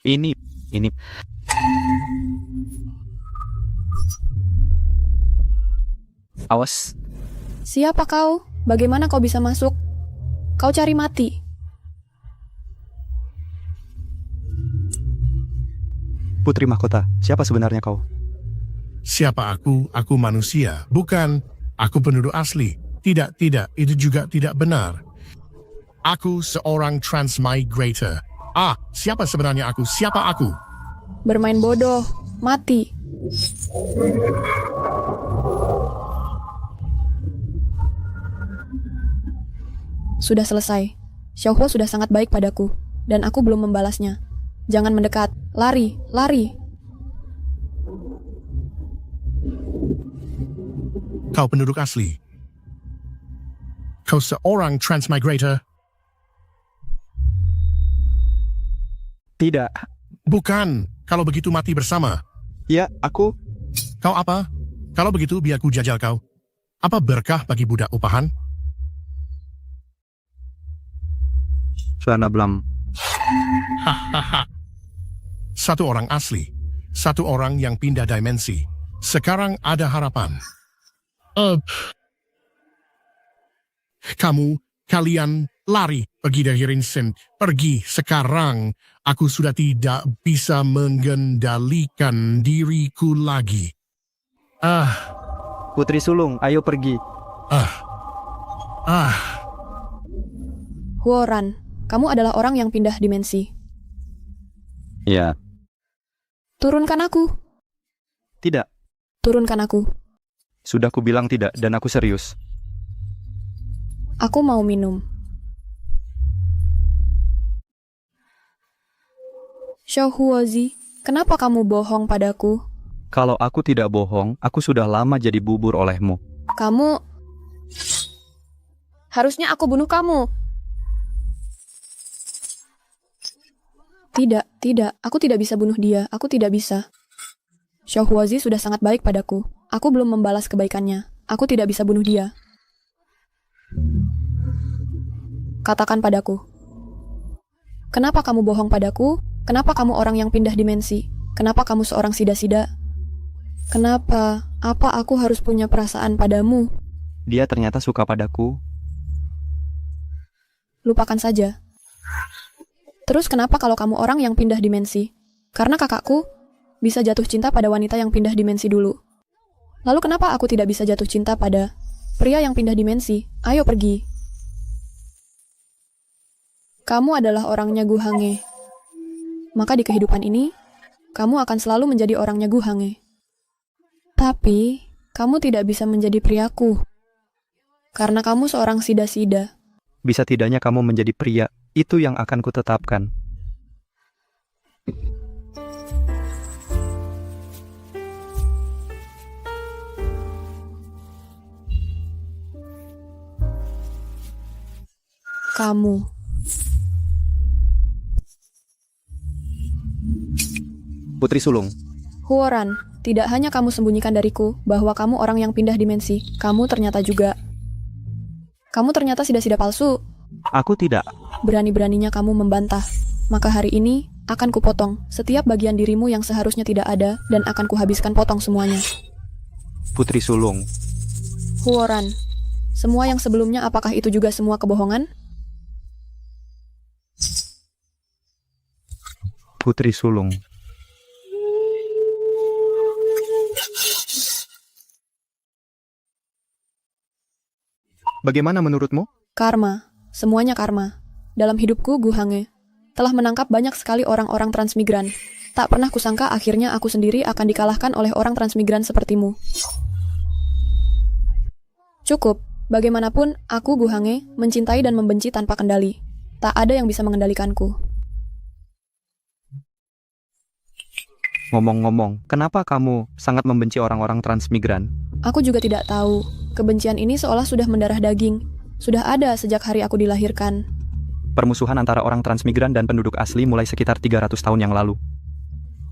Ini. Awas. Siapa kau? Bagaimana kau bisa masuk? Kau cari mati. Putri Mahkota, siapa sebenarnya kau? Siapa aku? Aku manusia. Bukan, aku penduduk asli. Tidak, itu juga tidak benar. Aku seorang transmigrator. Siapa sebenarnya aku? Siapa aku? Bermain bodoh. Mati. Sudah selesai. Xiaohuo sudah sangat baik padaku, dan aku belum membalasnya. Jangan mendekat. Lari, lari. Kau penduduk asli. Kau seorang transmigrator. Tidak. Bukan. Kalau begitu mati bersama. Ya, aku. Kau apa? Kalau begitu biar ku jajal kau. Apa berkah bagi budak upahan? Sana Blam. Hahaha. Satu orang asli. Satu orang yang pindah dimensi. Sekarang ada harapan. Kalian lari pergi dari Rinsen. Pergi sekarang. Aku sudah tidak bisa mengendalikan diriku lagi. Putri Sulung, ayo pergi. Huoran, kamu adalah orang yang pindah dimensi. Ya. Turunkan aku. Tidak. Turunkan aku. Sudah ku bilang tidak, dan aku serius. Aku mau minum. Xiaohuozi, kenapa kamu bohong padaku? Kalau aku tidak bohong, aku sudah lama jadi bubur olehmu. Kamu... Harusnya aku bunuh kamu. Tidak, aku tidak bisa bunuh dia, aku tidak bisa. Xiaohuozi sudah sangat baik padaku. Aku belum membalas kebaikannya. Aku tidak bisa bunuh dia. Katakan padaku. Kenapa kamu bohong padaku? Kenapa kamu orang yang pindah dimensi? Kenapa kamu seorang sida-sida? Kenapa? Apa aku harus punya perasaan padamu? Dia ternyata suka padaku. Lupakan saja. Terus kenapa kalau kamu orang yang pindah dimensi? Karena kakakku? bisa jatuh cinta pada wanita yang pindah dimensi dulu. Lalu kenapa aku tidak bisa jatuh cinta pada pria yang pindah dimensi? Ayo pergi. Kamu adalah orangnya Gu Hange. Maka di kehidupan ini, kamu akan selalu menjadi orangnya Gu Hange. Tapi, kamu tidak bisa menjadi priaku. Karena kamu seorang sida-sida. Bisa tidaknya kamu menjadi pria, itu yang akan kutetapkan. Kamu. Putri Sulung. Huoran, tidak hanya kamu sembunyikan dariku bahwa kamu orang yang pindah dimensi, kamu ternyata juga. Kamu ternyata sida-sida palsu. Aku tidak. Berani-beraninya kamu membantah. Maka hari ini akan kupotong setiap bagian dirimu yang seharusnya tidak ada dan akan kuhabiskan potong semuanya. Putri Sulung. Huoran, semua yang sebelumnya apakah itu juga semua kebohongan? Putri Sulung. Bagaimana menurutmu? Karma. Semuanya karma. Dalam hidupku, Gu Hange telah menangkap banyak sekali orang-orang transmigran. Tak pernah kusangka akhirnya aku sendiri akan dikalahkan oleh orang transmigran sepertimu. Cukup. Bagaimanapun, aku Gu Hange mencintai dan membenci tanpa kendali. Tak ada yang bisa mengendalikanku. Ngomong-ngomong, kenapa kamu sangat membenci orang-orang transmigran? Aku juga tidak tahu. Kebencian ini seolah sudah mendarah daging. Sudah ada sejak hari aku dilahirkan. Permusuhan antara orang transmigran dan penduduk asli mulai sekitar 300 tahun yang lalu.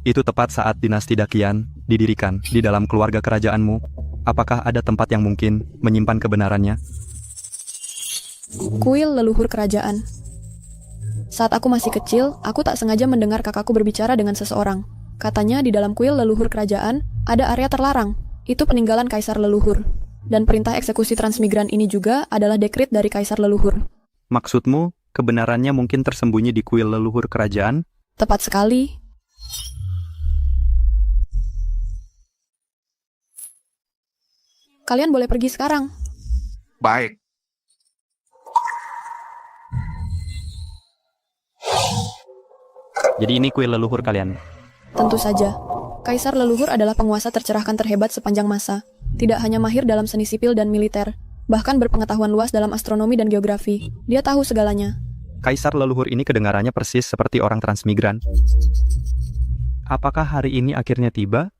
Itu tepat saat dinasti Dakian didirikan di dalam keluarga kerajaanmu. Apakah ada tempat yang mungkin menyimpan kebenarannya? Kuil leluhur kerajaan. Saat aku masih kecil, aku tak sengaja mendengar kakakku berbicara dengan seseorang. Katanya di dalam kuil leluhur kerajaan ada area terlarang. Itu peninggalan kaisar leluhur. Dan perintah eksekusi transmigran ini juga adalah dekrit dari kaisar leluhur. Maksudmu, kebenarannya mungkin tersembunyi di kuil leluhur kerajaan? Tepat sekali. Kalian boleh pergi sekarang. Baik. Jadi ini kuil leluhur kalian? Tentu saja. Kaisar leluhur adalah penguasa tercerahkan terhebat sepanjang masa. Tidak hanya mahir dalam seni sipil dan militer, bahkan berpengetahuan luas dalam astronomi dan geografi. Dia tahu segalanya. Kaisar leluhur ini kedengarannya persis seperti orang transmigran. Apakah hari ini akhirnya tiba?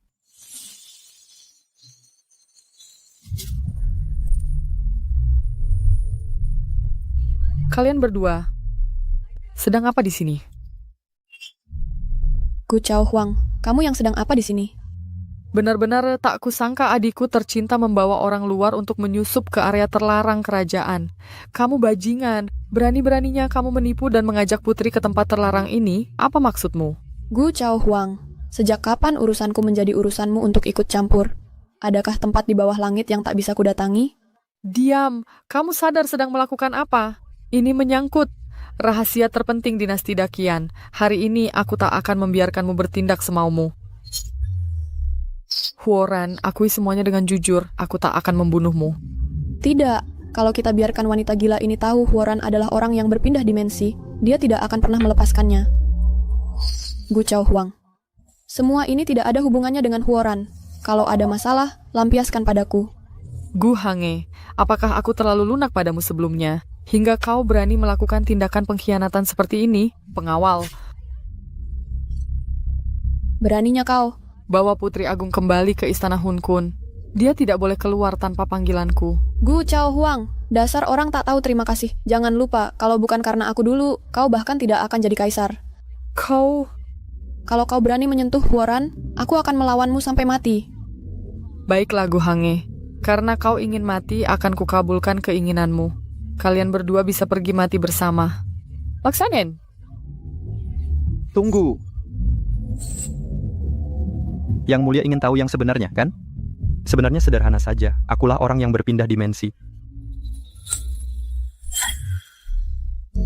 Kalian berdua sedang apa di sini? Gu Chao Huang, kamu yang sedang apa di sini? Benar-benar tak kusangka adikku tercinta membawa orang luar untuk menyusup ke area terlarang kerajaan. Kamu bajingan, berani-beraninya kamu menipu dan mengajak putri ke tempat terlarang ini. Apa maksudmu? Gu Chao Huang, sejak kapan urusanku menjadi urusanmu untuk ikut campur? Adakah tempat di bawah langit yang tak bisa kudatangi? Diam, kamu sadar sedang melakukan apa? Ini menyangkut rahasia terpenting dinasti Dakian. Hari ini aku tak akan membiarkanmu bertindak semaumu. Huoran, akui semuanya dengan jujur. Aku tak akan membunuhmu. Tidak. Kalau kita biarkan wanita gila ini tahu Huoran adalah orang yang berpindah dimensi, dia tidak akan pernah melepaskannya. Gu Chao Huang. Semua ini tidak ada hubungannya dengan Huoran. Kalau ada masalah, lampiaskan padaku. Gu Hange, apakah aku terlalu lunak padamu sebelumnya? Hingga kau berani melakukan tindakan pengkhianatan seperti ini? Pengawal. Beraninya kau. Bawa Putri Agung kembali ke Istana Hun Kun. Dia tidak boleh keluar tanpa panggilanku. Gu Chao Huang, dasar orang tak tahu terima kasih. Jangan lupa, kalau bukan karena aku dulu, kau bahkan tidak akan jadi kaisar. Kalau kau berani menyentuh Huoran, aku akan melawanmu sampai mati. Baiklah Gu Hange. Karena kau ingin mati, akan kukabulkan keinginanmu. Kalian berdua bisa pergi mati bersama. Laksanen. Tunggu. Yang mulia ingin tahu yang sebenarnya, kan? Sebenarnya sederhana saja. Akulah orang yang berpindah dimensi.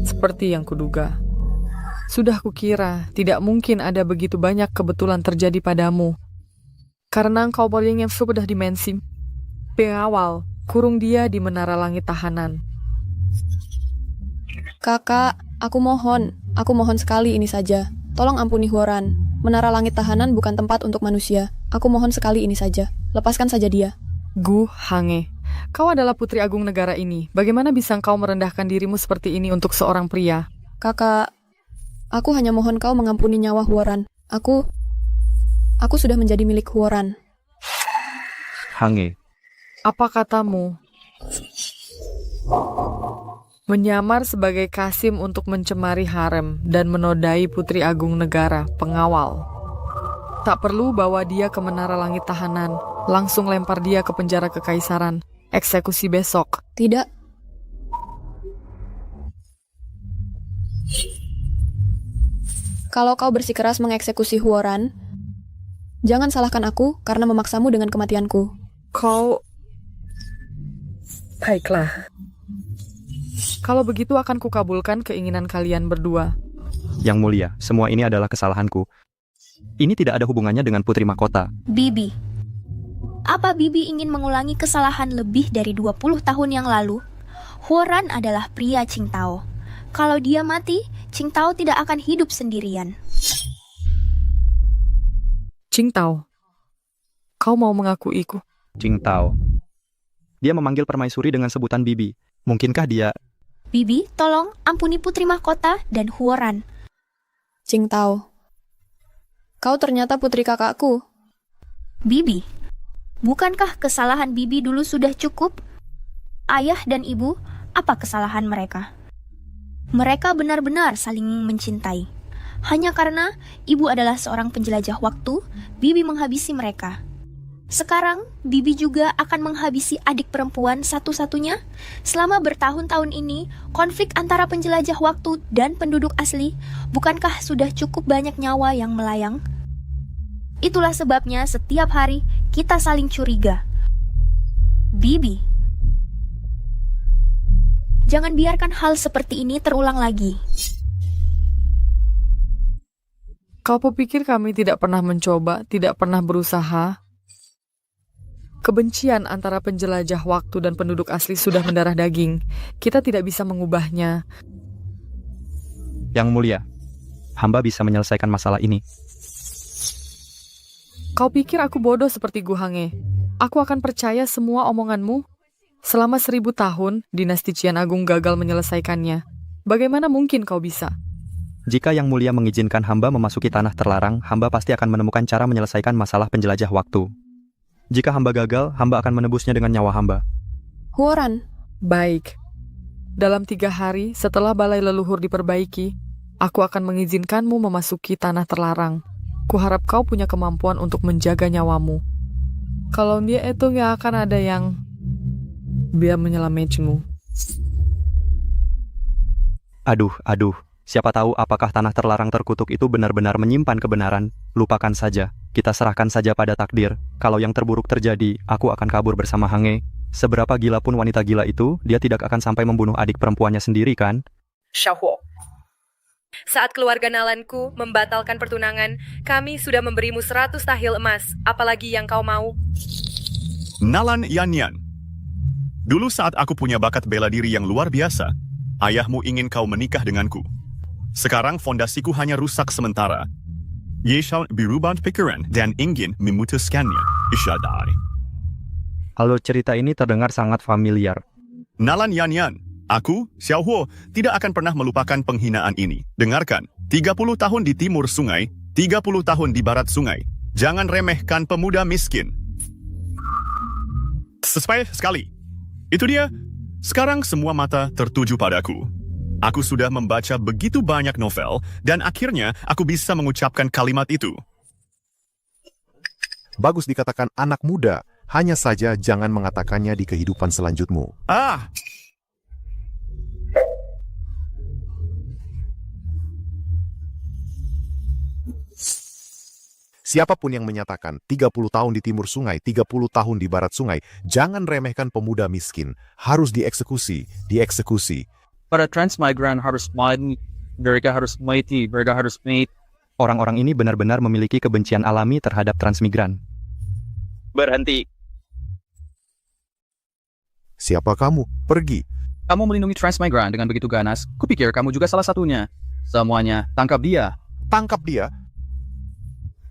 Seperti yang kuduga. Sudah kukira, tidak mungkin ada begitu banyak kebetulan terjadi padamu. Karena engkau paling yang sudah dimensi. Pengawal, kurung dia di menara langit tahanan. Kakak, aku mohon sekali ini saja. Tolong ampuni Huoran. Menara langit tahanan bukan tempat untuk manusia. Aku mohon sekali ini saja. Lepaskan saja dia. Gu Hange, kau adalah putri agung negara ini. Bagaimana bisa engkau merendahkan dirimu seperti ini untuk seorang pria? Kakak, aku hanya mohon kau mengampuni nyawa Huoran. Aku sudah menjadi milik Huoran. Hange, Apa katamu? Menyamar sebagai Kasim untuk mencemari harem dan menodai putri agung negara, pengawal. Tak perlu bawa dia ke menara langit tahanan, langsung lempar dia ke penjara kekaisaran. Eksekusi besok. Tidak. Kalau kau bersikeras mengeksekusi Huoran, jangan salahkan aku karena memaksamu dengan kematianku. Kau... Baiklah. Kalau begitu akan kukabulkan keinginan kalian berdua. Yang Mulia, semua ini adalah kesalahanku. Ini tidak ada hubungannya dengan Putri Mahkota. Bibi, apa Bibi ingin mengulangi kesalahan lebih dari 20 tahun yang lalu? Huoran adalah pria Qingtao. Kalau dia mati, Qingtao tidak akan hidup sendirian. Qingtao, kau mau mengakuiku? Qingtao. Dia memanggil permaisuri dengan sebutan Bibi. Mungkinkah dia... Bibi, tolong ampuni Putri Mahkota dan Huoran. Qingtao, kau ternyata putri kakakku. Bibi, bukankah kesalahan Bibi dulu sudah cukup? Ayah dan ibu, apa kesalahan mereka? Mereka benar-benar saling mencintai. Hanya karena ibu adalah seorang penjelajah waktu, Bibi menghabisi mereka. Sekarang, Bibi juga akan menghabisi adik perempuan satu-satunya. Selama bertahun-tahun ini, konflik antara penjelajah waktu dan penduduk asli, bukankah sudah cukup banyak nyawa yang melayang? Itulah sebabnya setiap hari kita saling curiga. Bibi, jangan biarkan hal seperti ini terulang lagi. Kau pikir kami tidak pernah mencoba, tidak pernah berusaha? Kebencian antara penjelajah waktu dan penduduk asli sudah mendarah daging. Kita tidak bisa mengubahnya. Yang Mulia, hamba bisa menyelesaikan masalah ini. Kau pikir aku bodoh seperti Gu Hange? Aku akan percaya semua omonganmu? Selama 1000 tahun, dinasti Qian Agung gagal menyelesaikannya. Bagaimana mungkin kau bisa? Jika Yang Mulia mengizinkan hamba memasuki tanah terlarang, hamba pasti akan menemukan cara menyelesaikan masalah penjelajah waktu. Jika hamba gagal, hamba akan menebusnya dengan nyawa hamba. Huoran. Baik. Dalam 3 hari setelah balai leluhur diperbaiki, aku akan mengizinkanmu memasuki tanah terlarang. Kuharap kau punya kemampuan untuk menjaga nyawamu. Kalau dia itu nggak akan ada yang biar menyelamatkanmu. Aduh. Siapa tahu apakah tanah terlarang terkutuk itu benar-benar menyimpan kebenaran. Lupakan saja. Kita serahkan saja pada takdir. Kalau yang terburuk terjadi, aku akan kabur bersama Hange. Seberapa gila pun wanita gila itu, dia tidak akan sampai membunuh adik perempuannya sendiri, kan? Xiaohuo. Saat keluarga Nalanku membatalkan pertunangan, kami sudah memberimu 100 tahil emas. Apalagi yang kau mau? Nalan Yanyan. Dulu saat aku punya bakat bela diri yang luar biasa, ayahmu ingin kau menikah denganku. Sekarang fondasiku hanya rusak sementara. Yeshal berubah pikiran dan ingin memutuskannya. Isyadai. Alur cerita ini terdengar sangat familiar. Nalan Yanyan, aku, Xiaohuo, tidak akan pernah melupakan penghinaan ini. Dengarkan, 30 tahun di timur sungai, 30 tahun di barat sungai. Jangan remehkan pemuda miskin. Sesuai sekali. Itu dia. Sekarang semua mata tertuju padaku. Aku sudah membaca begitu banyak novel, dan akhirnya aku bisa mengucapkan kalimat itu. Bagus dikatakan anak muda, hanya saja jangan mengatakannya di kehidupan selanjutmu. Siapapun yang menyatakan 30 tahun di timur sungai, 30 tahun di barat sungai, jangan remehkan pemuda miskin. Harus dieksekusi. Para transmigran harus Mereka harus mati, mereka harus mati. Orang-orang ini benar-benar memiliki kebencian alami terhadap transmigran. Berhenti. Siapa kamu? Pergi. Kamu melindungi transmigran dengan begitu ganas. Kupikir kamu juga salah satunya. Semuanya, tangkap dia. Tangkap dia?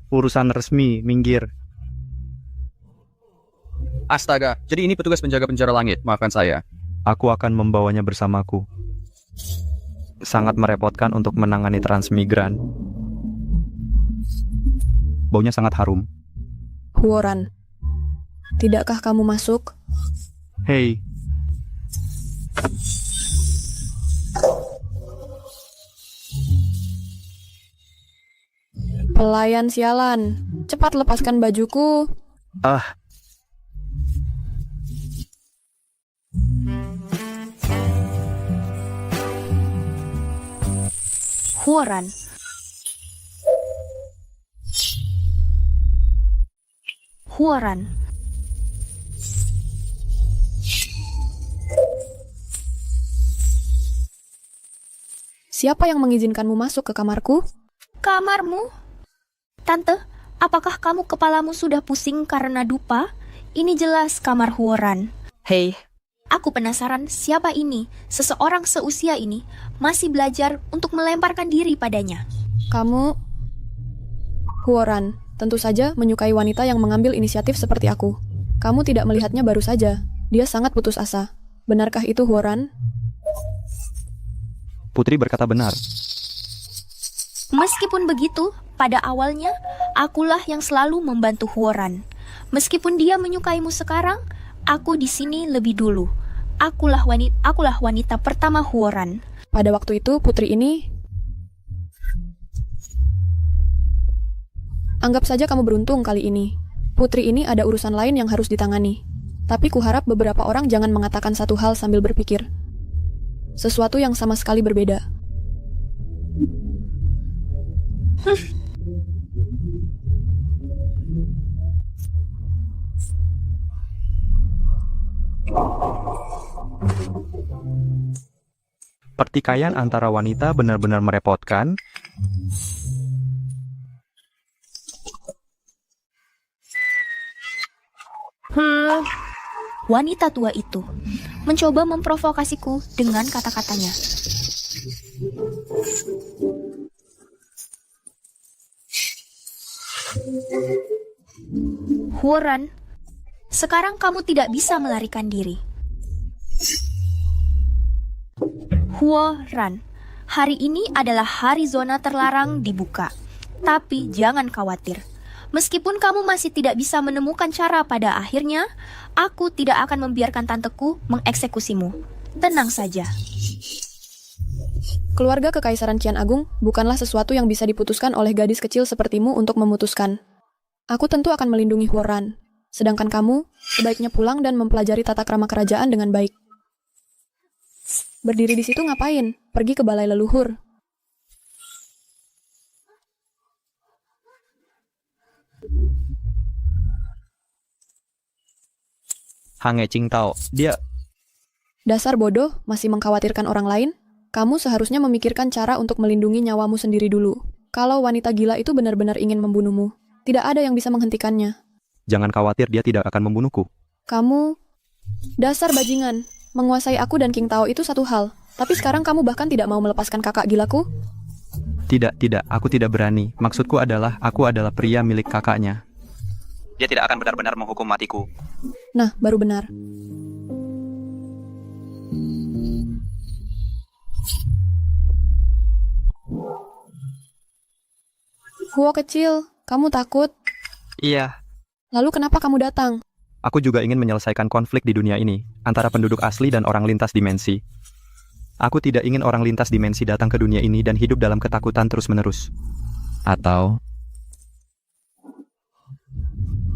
Urusan resmi, minggir. Astaga, jadi ini petugas penjaga penjara langit. Maafkan saya. Aku akan membawanya bersamaku. Sangat merepotkan untuk menangani transmigran. Baunya sangat harum. Huoran, tidakkah kamu masuk? Hei. Pelayan sialan, cepat lepaskan bajuku. Ah. Huoran. Huoran. Siapa yang mengizinkanmu masuk ke kamarku? Kamarmu? Tante, apakah kamu kepalamu sudah pusing karena dupa? Ini jelas kamar Huoran. Hei. Aku penasaran siapa ini, seseorang seusia ini, masih belajar untuk melemparkan diri padanya. Kamu, Huoran, tentu saja menyukai wanita yang mengambil inisiatif seperti aku. Kamu tidak melihatnya baru saja. Dia sangat putus asa. Benarkah itu, Huoran? Putri berkata benar. Meskipun begitu, pada awalnya, akulah yang selalu membantu Huoran. Meskipun dia menyukaimu sekarang, aku di sini lebih dulu. Akulah wanita pertama Huoran. Pada waktu itu, putri ini... Anggap saja kamu beruntung kali ini. Putri ini ada urusan lain yang harus ditangani. Tapi kuharap beberapa orang jangan mengatakan satu hal sambil berpikir. Sesuatu yang sama sekali berbeda. Pertikaian antara wanita benar-benar merepotkan. Wanita tua itu mencoba memprovokasiku dengan kata-katanya. Huoran, sekarang kamu tidak bisa melarikan diri. Huoran, hari ini adalah hari zona terlarang dibuka. Tapi jangan khawatir. Meskipun kamu masih tidak bisa menemukan cara pada akhirnya, aku tidak akan membiarkan tanteku mengeksekusimu. Tenang saja. Keluarga Kekaisaran Qian Agung bukanlah sesuatu yang bisa diputuskan oleh gadis kecil sepertimu untuk memutuskan. Aku tentu akan melindungi Huoran. Sedangkan kamu, sebaiknya pulang dan mempelajari tata krama kerajaan dengan baik. Berdiri di situ ngapain? Pergi ke balai leluhur. Hange Qingtao, dia... Dasar bodoh, masih mengkhawatirkan orang lain? Kamu seharusnya memikirkan cara untuk melindungi nyawamu sendiri dulu. Kalau wanita gila itu benar-benar ingin membunuhmu, tidak ada yang bisa menghentikannya. Jangan khawatir, dia tidak akan membunuhku. Kamu... Dasar bajingan. Menguasai aku dan Qingtao itu satu hal. Tapi sekarang kamu bahkan tidak mau melepaskan kakak gilaku? Tidak, aku tidak berani. Maksudku adalah, aku adalah pria milik kakaknya. Dia tidak akan benar-benar menghukum matiku. Nah, baru benar. Huo kecil, kamu takut? Iya. Lalu kenapa kamu datang? Aku juga ingin menyelesaikan konflik di dunia ini, antara penduduk asli dan orang lintas dimensi. Aku tidak ingin orang lintas dimensi datang ke dunia ini dan hidup dalam ketakutan terus-menerus. Atau...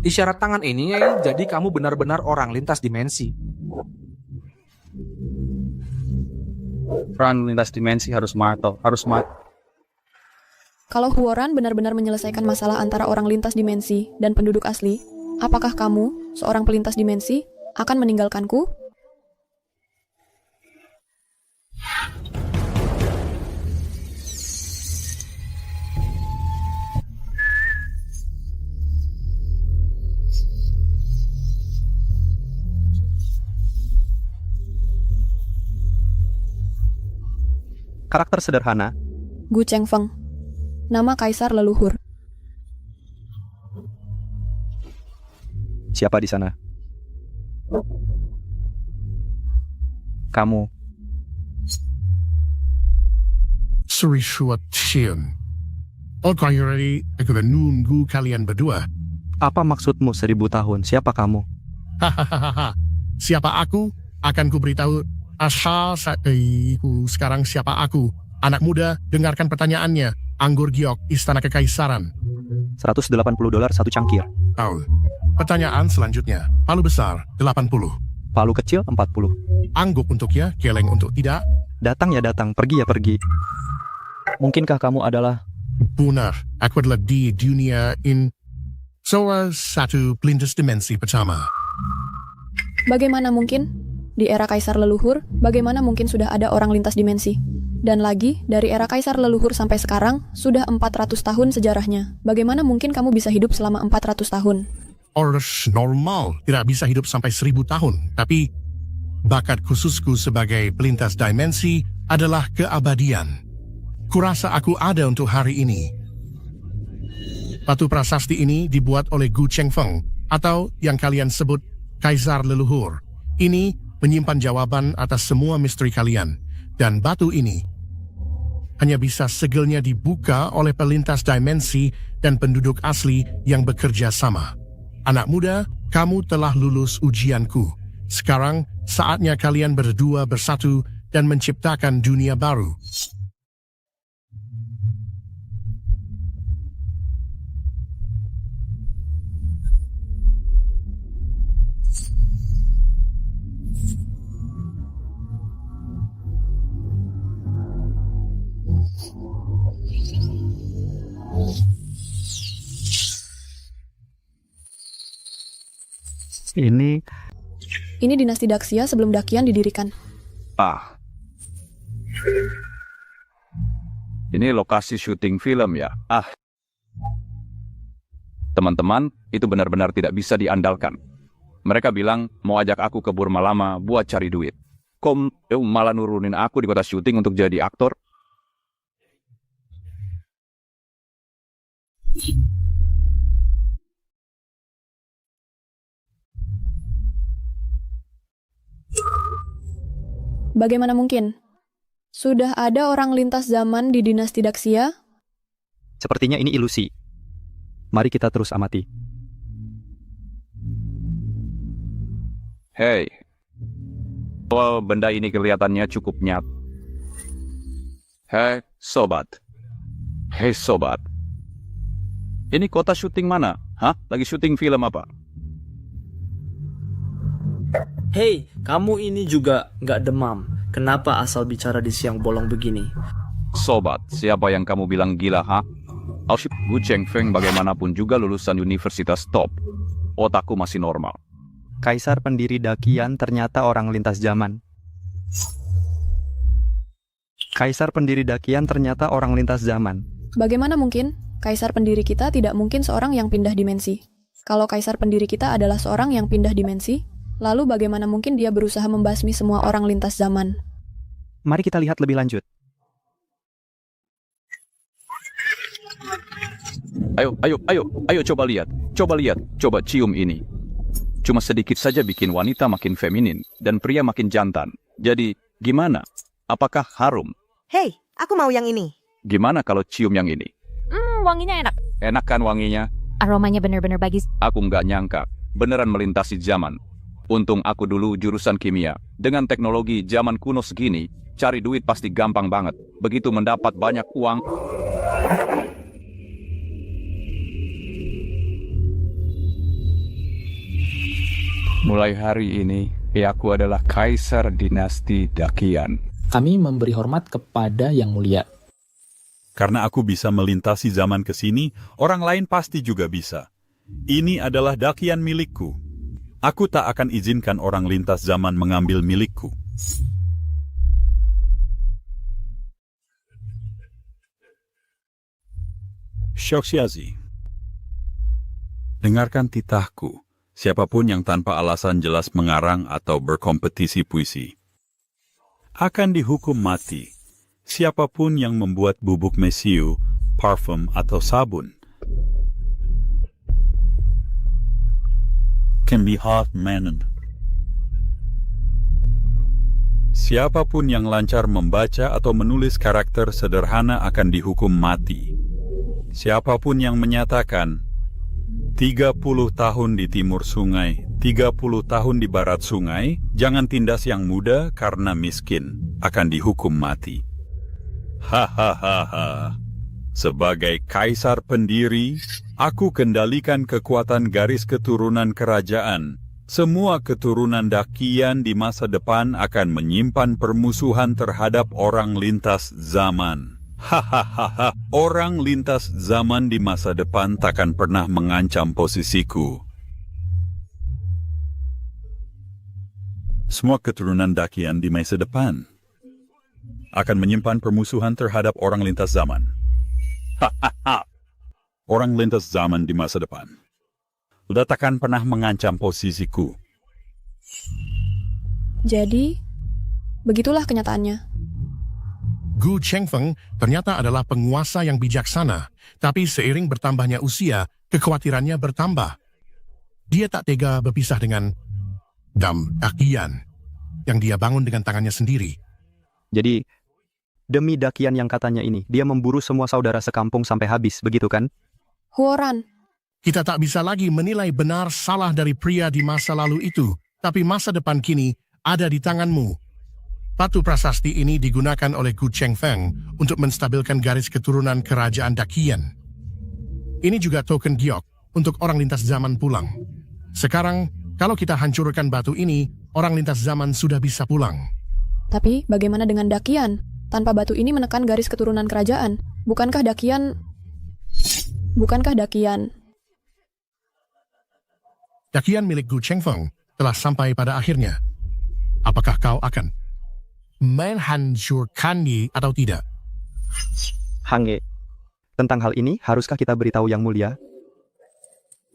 Isyarat tangan ini jadi kamu benar-benar orang lintas dimensi. Orang lintas dimensi harus mati. Kalau Huoran benar-benar menyelesaikan masalah antara orang lintas dimensi dan penduduk asli, apakah kamu, seorang pelintas dimensi, akan meninggalkanku? Karakter sederhana. Gu Chengfeng. Nama kaisar leluhur. Siapa di sana? Kamu. Suri Shuat Shion. Oke, ready? Aku menunggu kalian berdua. Apa maksudmu 1000 tahun? Siapa kamu? Hahaha. Siapa aku? Akan kuberitahu asal sekarang siapa aku. Anak muda, dengarkan pertanyaannya. Anggur giok, Istana Kekaisaran. $180 satu cangkir. Oh. Pertanyaan selanjutnya. Palu besar, 80. Palu kecil, 40. Angguk untuk ya, keleng untuk tidak. Datang ya datang, pergi ya pergi. Mungkinkah kamu adalah... Benar, aku adalah di dunia in... satu pelintas dimensi pertama. Bagaimana mungkin? Di era kaisar leluhur, bagaimana mungkin sudah ada orang lintas dimensi? Dan lagi, dari era kaisar leluhur sampai sekarang, sudah 400 tahun sejarahnya. Bagaimana mungkin kamu bisa hidup selama 400 tahun? Orang normal tidak bisa hidup sampai 1000 tahun. Tapi, bakat khususku sebagai pelintas dimensi adalah keabadian. Kurasa aku ada untuk hari ini. Batu prasasti ini dibuat oleh Gu Chengfeng, atau yang kalian sebut Kaisar Leluhur. Ini menyimpan jawaban atas semua misteri kalian. Dan batu ini hanya bisa segelnya dibuka oleh pelintas dimensi dan penduduk asli yang bekerja sama. Anak muda, kamu telah lulus ujianku. Sekarang saatnya kalian berdua bersatu dan menciptakan dunia baru. Ini dinasti Daxia sebelum Dakian didirikan. Ini lokasi syuting film ya. Teman-teman, itu benar-benar tidak bisa diandalkan. Mereka bilang mau ajak aku ke Burma Lama buat cari duit. Kok malah nurunin aku di kota syuting untuk jadi aktor? Bagaimana mungkin? Sudah ada orang lintas zaman di dinasti Daxia? Sepertinya ini ilusi. Mari kita terus amati. Hei, benda ini kelihatannya cukup nyata. Hei, sobat. Ini kota syuting mana? Lagi syuting film apa? Hei, kamu ini juga nggak demam. Kenapa asal bicara di siang bolong begini? Sobat, siapa yang kamu bilang gila, Gu Chengfeng bagaimanapun juga lulusan universitas top. Otakku masih normal. Kaisar pendiri Dakian ternyata orang lintas zaman. Kaisar pendiri Dakian ternyata orang lintas zaman. Bagaimana mungkin? Kaisar pendiri kita tidak mungkin seorang yang pindah dimensi. Kalau kaisar pendiri kita adalah seorang yang pindah dimensi, lalu bagaimana mungkin dia berusaha membasmi semua orang lintas zaman? Mari kita lihat lebih lanjut. Ayo coba lihat. Coba cium ini. Cuma sedikit saja bikin wanita makin feminin dan pria makin jantan. Jadi, gimana? Apakah harum? Hei, aku mau yang ini. Gimana kalau cium yang ini? Wanginya enak. Enak kan wanginya? Aromanya benar-benar bagus. Aku nggak nyangka, beneran melintasi zaman. Untung aku dulu jurusan kimia. Dengan teknologi zaman kuno segini, cari duit pasti gampang banget. Begitu mendapat banyak uang... Mulai hari ini, aku adalah Kaisar Dinasti Dakian. Kami memberi hormat kepada Yang Mulia. Karena aku bisa melintasi zaman ke sini, orang lain pasti juga bisa. Ini adalah Dakian milikku. Aku tak akan izinkan orang lintas zaman mengambil milikku. Shoxiazi. Dengarkan titahku. Siapapun yang tanpa alasan jelas mengarang atau berkompetisi puisi akan dihukum mati. Siapapun yang membuat bubuk mesiu, parfum, atau sabun can be hot man. Siapapun yang lancar membaca atau menulis karakter sederhana akan dihukum mati. Siapapun yang menyatakan 30 tahun di timur sungai, 30 tahun di barat sungai, jangan tindas yang muda karena miskin, akan dihukum mati. Hahaha. Sebagai kaisar pendiri, aku kendalikan kekuatan garis keturunan kerajaan. Semua keturunan Dakian di masa depan akan menyimpan permusuhan terhadap orang lintas zaman. Hahaha, orang lintas zaman di masa depan takkan pernah mengancam posisiku. Semua keturunan Dakian di masa depan akan menyimpan permusuhan terhadap orang lintas zaman. Hahaha, orang lintas zaman di masa depan sudah takkan pernah mengancam posisiku. Jadi, begitulah kenyataannya. Gu Chengfeng ternyata adalah penguasa yang bijaksana, tapi seiring bertambahnya usia, kekhawatirannya bertambah. Dia tak tega berpisah dengan Dakian yang dia bangun dengan tangannya sendiri. Jadi, demi Dakian yang katanya ini, dia memburu semua saudara sekampung sampai habis, begitu kan? Huoran, Kita tak bisa lagi menilai benar salah dari pria di masa lalu itu, tapi masa depan kini ada di tanganmu. Batu prasasti ini digunakan oleh Gu Chengfeng untuk menstabilkan garis keturunan kerajaan Dakian. Ini juga token giok untuk orang lintas zaman pulang. Sekarang, kalau kita hancurkan batu ini, orang lintas zaman sudah bisa pulang. tapi bagaimana dengan Dakian? Tanpa batu ini menekan garis keturunan kerajaan. Bukankah Dakian... Dakian milik Gu Chengfeng telah sampai pada akhirnya. Apakah kau akan menghancurkannya atau tidak? Hange, tentang hal ini haruskah kita beritahu Yang Mulia?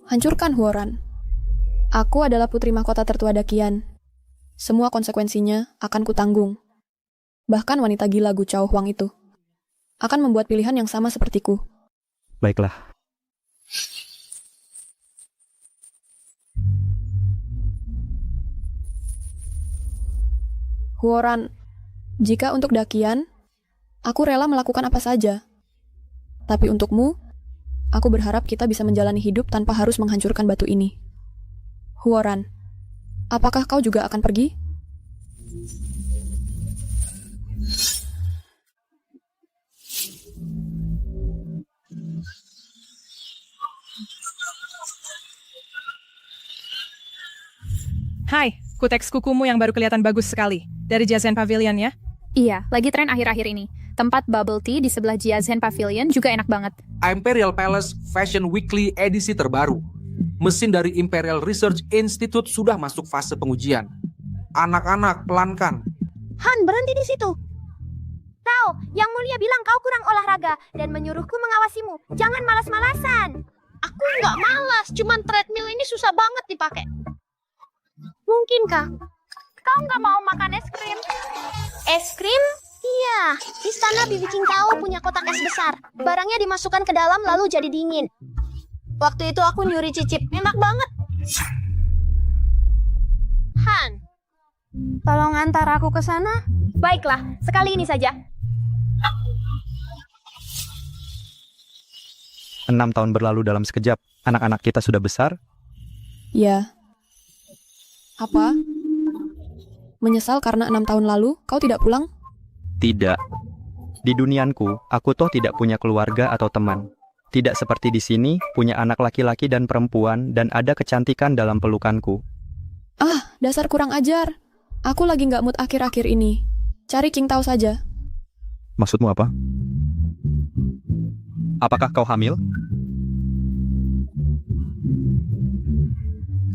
Hancurkan Huoran. Aku adalah putri mahkota tertua Dakian. Semua konsekuensinya akan kutanggung. Bahkan wanita gila Gu Chao Huang itu akan membuat pilihan yang sama sepertiku. Baiklah. Huoran, jika untuk Dakian, aku rela melakukan apa saja. Tapi untukmu, aku berharap kita bisa menjalani hidup tanpa harus menghancurkan batu ini. Huoran, apakah kau juga akan pergi? Hai, kuteks kukumu yang baru kelihatan bagus sekali. Dari Jiazen Pavilion ya? Iya, lagi tren akhir-akhir ini. Tempat bubble tea di sebelah Jiazen Pavilion juga enak banget. Imperial Palace Fashion Weekly edisi terbaru. Mesin dari Imperial Research Institute sudah masuk fase pengujian. Anak-anak, pelankan. Han, berhenti di situ. Tao, Yang Mulia bilang kau kurang olahraga dan menyuruhku mengawasimu. Jangan malas-malasan. Aku nggak malas, cuman treadmill ini susah banget dipakai. Mungkinkah kau nggak mau makan es krim? Es krim? Iya, istana Bibi Qingtao punya kotak es besar. Barangnya dimasukkan ke dalam lalu jadi dingin. Waktu itu aku nyuri cicip, enak banget. Han, tolong antar aku ke sana. Baiklah, sekali ini saja. 6 tahun berlalu dalam sekejap, anak-anak kita sudah besar. Ya. Apa? Menyesal karena 6 tahun lalu kau tidak pulang? Tidak. Di dunianku, aku toh tidak punya keluarga atau teman. Tidak seperti di sini, punya anak laki-laki dan perempuan, dan ada kecantikan dalam pelukanku. Ah, dasar kurang ajar. Aku lagi nggak mood akhir-akhir ini. Cari Qingtao saja. Maksudmu apa? Apakah kau hamil?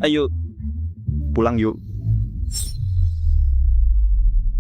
Ayo, pulang yuk.